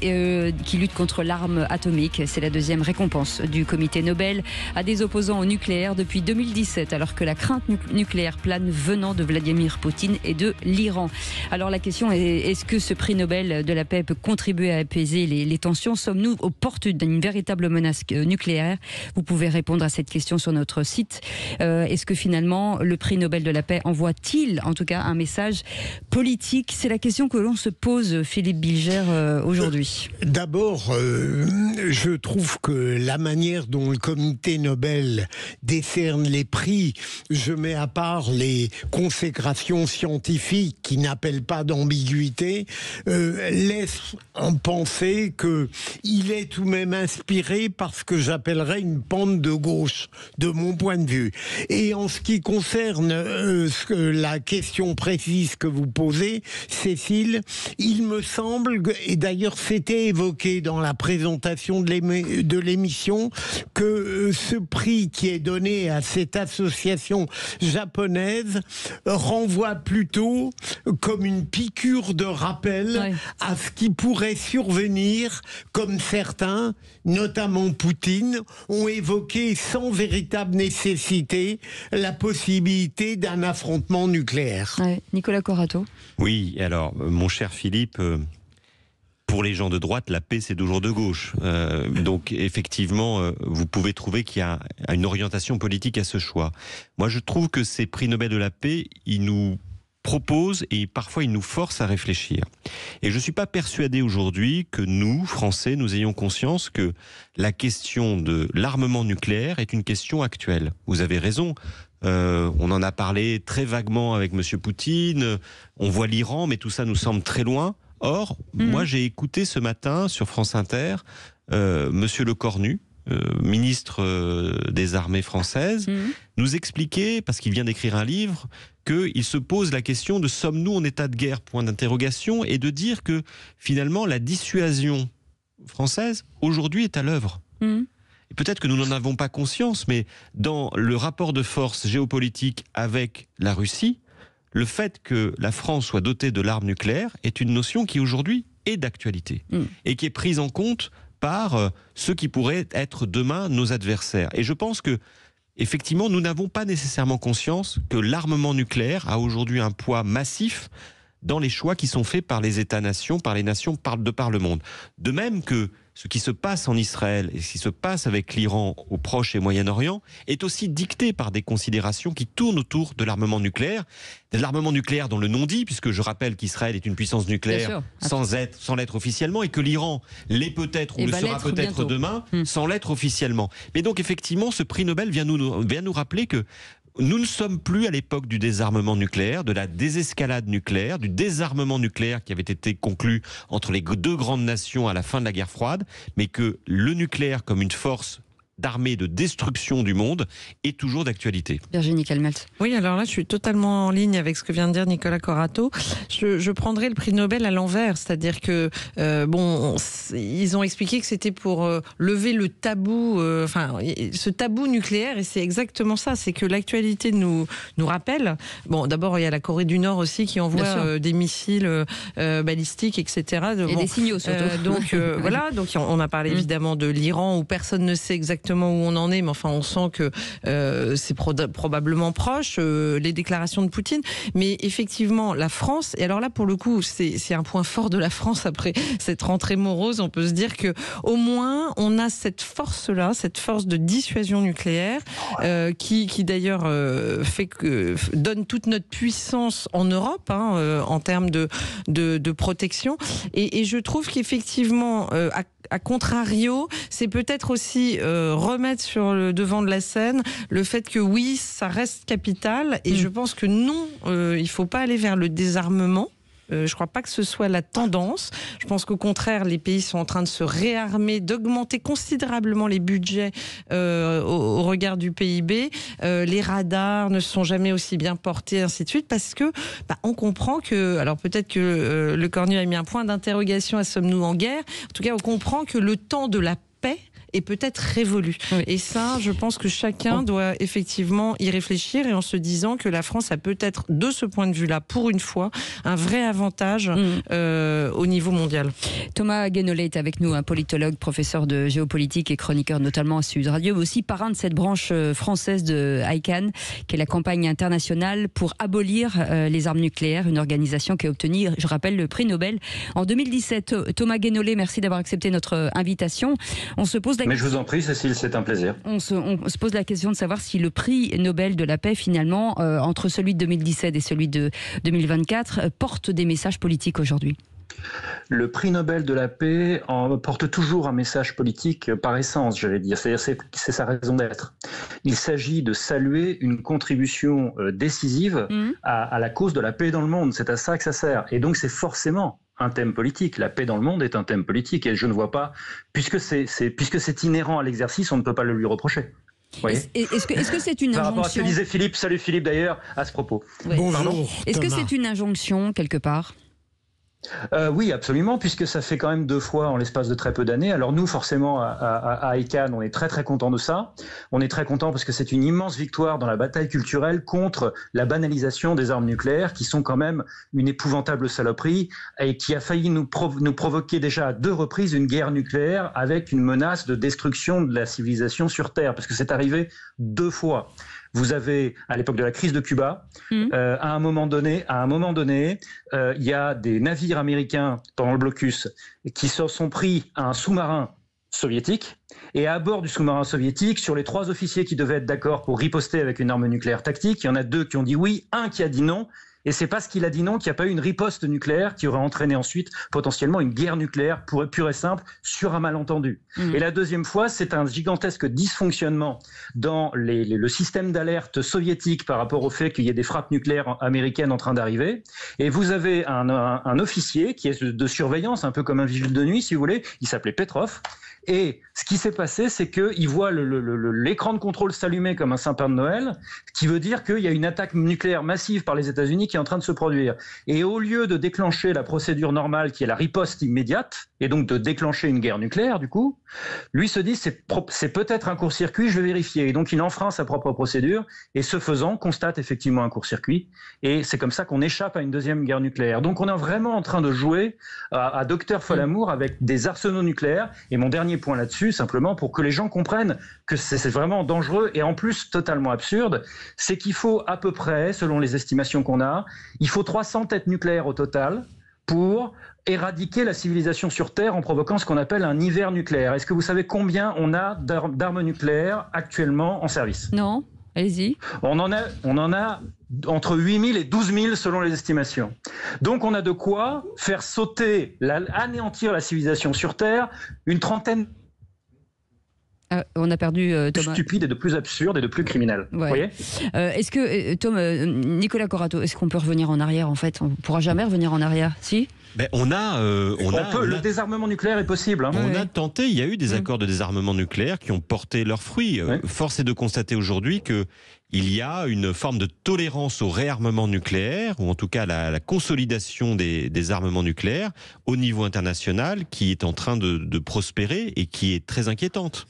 qui lutte contre l'arme atomique. C'est la deuxième récompense du comité Nobel à des opposants au nucléaire depuis 2017, alors que la crainte nucléaire plane venant de Vladimir Poutine et de l'Iran. Alors la question est, est-ce que ce prix Nobel de la paix peut contribuer à apaiser les tensions? Sommes-nous aux portes d'une véritable menace nucléaire? Vous pouvez répondre à cette question sur notre site. Est-ce que finalement le prix Nobel de la paix envoie-t-il en tout cas un message politique? C'est la question que l'on se pose, Philippe Bilger, aujourd'hui. D'abord, je trouve que la manière dont le comité Nobel décerne les prix, je mets à part les consécrations scientifiques qui n'appellent pas d'ambiguïté, laisse en penser qu'il est tout de même inspiré par ce que j'appellerais une pente de gauche, de mon point de vue. Et en ce qui concerne la question précise que vous posez, Cécile, il me semble, et d'ailleurs c'était évoqué dans la présentation de l'émission, que ce prix qui est donné à cette association japonaise renvoie plutôt comme une piqûre de rappel à ce qui pourrait survenir, comme certains, notamment Poutine, ont évoqué sans véritable nécessité la possibilité d'un affrontement nucléaire. Ouais. Nicolas Corato. Oui, alors, mon cher Philippe, pour les gens de droite, la paix, c'est toujours de gauche. Donc, effectivement, vous pouvez trouver qu'il y a une orientation politique à ce choix. Moi, je trouve que ces prix Nobel de la paix, ils nous proposent et parfois ils nous forcent à réfléchir. Et je ne suis pas persuadé aujourd'hui que nous, Français, nous ayons conscience que la question de l'armement nucléaire est une question actuelle. Vous avez raison. On en a parlé très vaguement avec M. Poutine, on voit l'Iran, mais tout ça nous semble très loin. Or, moi j'ai écouté ce matin sur France Inter M. Lecornu, ministre des armées françaises, nous expliquer, parce qu'il vient d'écrire un livre, qu'il se pose la question de sommes-nous en état de guerre, point d'interrogation, et de dire que finalement la dissuasion française aujourd'hui est à l'œuvre. Et peut-être que nous n'en avons pas conscience, mais dans le rapport de force géopolitique avec la Russie, le fait que la France soit dotée de l'arme nucléaire est une notion qui aujourd'hui est d'actualité et qui est prise en compte par ceux qui pourraient être demain nos adversaires. Et je pense que, effectivement, nous n'avons pas nécessairement conscience que l'armement nucléaire a aujourd'hui un poids massif dans les choix qui sont faits par les États-nations, par les nations de par le monde. De même que ce qui se passe en Israël et ce qui se passe avec l'Iran au Proche et Moyen-Orient est aussi dicté par des considérations qui tournent autour de l'armement nucléaire dont le nom dit, puisque je rappelle qu'Israël est une puissance nucléaire sans l'être officiellement, et que l'Iran l'est peut-être ou le sera peut-être demain sans l'être officiellement. Mais donc effectivement, ce prix Nobel vient nous rappeler que nous ne sommes plus à l'époque du désarmement nucléaire, de la désescalade nucléaire, du désarmement nucléaire qui avait été conclu entre les deux grandes nations à la fin de la guerre froide, mais que le nucléaire comme une force d'armée de destruction du monde est toujours d'actualité. Virginie Calmelt. Oui, alors là, je suis totalement en ligne avec ce que vient de dire Nicolas Corato. Je prendrais le prix Nobel à l'envers, c'est-à-dire que ils ont expliqué que c'était pour lever le tabou, ce tabou nucléaire, et c'est exactement ça. C'est que l'actualité nous rappelle. Bon, d'abord, il y a la Corée du Nord aussi qui envoie des missiles balistiques, etc. Et des signaux surtout. Donc voilà. Donc on a parlé évidemment de l'Iran où personne ne sait exactement exactement où on en est, mais enfin, on sent que c'est probablement proche, les déclarations de Poutine. Mais effectivement, la France, et alors là, pour le coup, c'est un point fort de la France après cette rentrée morose, on peut se dire que au moins, on a cette force-là, cette force de dissuasion nucléaire, qui d'ailleurs donne toute notre puissance en Europe, en termes de protection. Et je trouve qu'effectivement, à contrario, c'est peut-être aussi remettre sur le devant de la scène le fait que oui, ça reste capital, et je pense que non, il ne faut pas aller vers le désarmement. Je ne crois pas que ce soit la tendance. Je pense qu'au contraire, les pays sont en train de se réarmer, d'augmenter considérablement les budgets au regard du PIB. Les radars ne se sont jamais aussi bien portés, ainsi de suite, parce que on comprend que, alors peut-être que Le Cornu a mis un point d'interrogation à sommes-nous en guerre. En tout cas, on comprend que le temps de la paix est peut-être révolu. Oui. Et ça, je pense que chacun doit effectivement y réfléchir, et en se disant que la France a peut-être, de ce point de vue-là, pour une fois, un vrai avantage au niveau mondial. Thomas Guénolé est avec nous, un politologue, professeur de géopolitique et chroniqueur notamment à Sud Radio, mais aussi parrain de cette branche française de ICAN, qui est la campagne internationale pour abolir les armes nucléaires, une organisation qui a obtenu, je rappelle, le prix Nobel en 2017. Thomas Guénolé, merci d'avoir accepté notre invitation. On se pose Mais je vous en prie, Cécile, c'est un plaisir. On se pose la question de savoir si le prix Nobel de la paix, finalement, entre celui de 2017 et celui de 2024, porte des messages politiques aujourd'hui. Le prix Nobel de la paix porte toujours un message politique par essence, j'allais dire. C'est sa raison d'être. Il s'agit de saluer une contribution décisive à la cause de la paix dans le monde. C'est à ça que ça sert. Et donc c'est forcément un thème politique. La paix dans le monde est un thème politique, et je ne vois pas, puisque c'est inhérent à l'exercice, on ne peut pas le lui reprocher. Est-ce que c'est une injonction ? Par rapport à ce que disait Philippe, salut Philippe d'ailleurs, à ce propos. Oui. Bonjour. Est-ce que c'est une injonction quelque part ? Oui, absolument, puisque ça fait quand même 2 fois en l'espace de très peu d'années. Alors nous, forcément, à ICAN, on est très très contents de ça. On est très contents parce que c'est une immense victoire dans la bataille culturelle contre la banalisation des armes nucléaires, qui sont quand même une épouvantable saloperie, et qui a failli nous provoquer déjà à 2 reprises une guerre nucléaire avec une menace de destruction de la civilisation sur Terre, parce que c'est arrivé 2 fois. Vous avez, à l'époque de la crise de Cuba, à un moment donné, il y a des navires américains pendant le blocus qui se sont pris à un sous-marin soviétique, et à bord du sous-marin soviétique, sur les 3 officiers qui devaient être d'accord pour riposter avec une arme nucléaire tactique, il y en a 2 qui ont dit oui, 1 qui a dit non. Et c'est parce qu'il a dit non qu'il n'y a pas eu une riposte nucléaire qui aurait entraîné ensuite potentiellement une guerre nucléaire pure et simple sur un malentendu. Et la deuxième fois, c'est un gigantesque dysfonctionnement dans le système d'alerte soviétique par rapport au fait qu'il y ait des frappes nucléaires américaines en train d'arriver. Et vous avez un officier qui est de surveillance, un peu comme un vigile de nuit si vous voulez, il s'appelait Petrov. Et ce qui s'est passé, c'est qu'il voit l'écran de contrôle s'allumer comme un sapin de Noël, ce qui veut dire qu'il y a une attaque nucléaire massive par les États-Unis qui est en train de se produire. Et au lieu de déclencher la procédure normale qui est la riposte immédiate, et donc de déclencher une guerre nucléaire du coup, lui se dit c'est peut-être un court-circuit, je vais vérifier. Et donc il enfreint sa propre procédure, et ce faisant constate effectivement un court-circuit, et c'est comme ça qu'on échappe à une deuxième guerre nucléaire. Donc on est vraiment en train de jouer à Docteur Folamour avec des arsenaux nucléaires. Et mon dernier point là-dessus, simplement pour que les gens comprennent que c'est vraiment dangereux et en plus totalement absurde, c'est qu'il faut à peu près, selon les estimations qu'on a, il faut 300 têtes nucléaires au total pour éradiquer la civilisation sur Terre en provoquant ce qu'on appelle un hiver nucléaire. Est-ce que vous savez combien on a d'armes nucléaires actuellement en service ? Non, allez-y. On en a entre 8 000 et 12 000 selon les estimations. Donc on a de quoi faire sauter, anéantir la civilisation sur Terre, une trentaine. On a perdu Thomas. Stupide et de plus absurde et de plus criminel. Ouais. Vous voyez est-ce que, Nicolas Corato, est-ce qu'on peut revenir en arrière en fait ? On ne pourra jamais revenir en arrière, si ? Le désarmement nucléaire est possible. Hein. On a tenté, il y a eu des accords de désarmement nucléaire qui ont porté leurs fruits. Force est de constater aujourd'hui que il y a une forme de tolérance au réarmement nucléaire, ou en tout cas la consolidation des armements nucléaires au niveau international qui est en train de prospérer et qui est très inquiétante.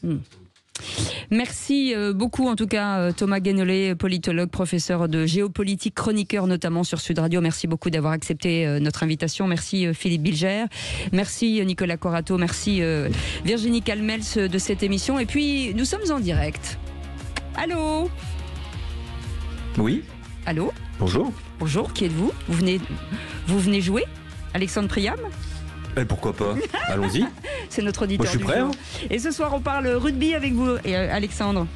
Merci beaucoup en tout cas Thomas Guénolé, politologue, professeur de géopolitique, chroniqueur notamment sur Sud Radio. Merci beaucoup d'avoir accepté notre invitation. Merci Philippe Bilger, merci Nicolas Corato, merci Virginie Calmels de cette émission. Et puis nous sommes en direct. Allô ? Oui. Allô ? Bonjour. Bonjour, qui êtes-vous ? Vous venez jouer ? Alexandre Priam ? Pourquoi pas ? Allons-y. C'est notre auditeur. Moi, je suis prêt. Hein. Et ce soir, on parle rugby avec vous, Alexandre.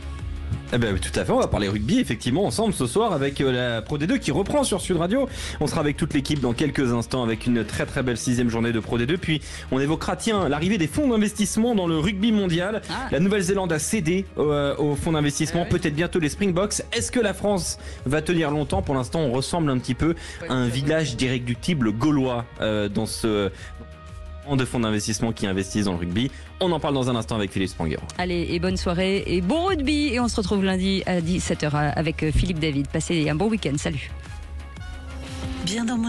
Tout à fait, on va parler rugby effectivement ensemble ce soir avec la Pro D2 qui reprend sur Sud Radio. On sera avec toute l'équipe dans quelques instants avec une très très belle 6e journée de Pro D2. Puis on évoquera l'arrivée des fonds d'investissement dans le rugby mondial. La Nouvelle-Zélande a cédé aux fonds d'investissement, peut-être bientôt les Springboks. Est-ce que la France va tenir longtemps ? Pour l'instant on ressemble un petit peu à un village d'irréductibles gaulois dans ce de fonds d'investissement qui investissent dans le rugby. On en parle dans un instant avec Philippe Spranger. Allez, et bonne soirée et bon rugby. Et on se retrouve lundi à 17h avec Philippe David. Passez un bon week-end. Salut. Bien dans mon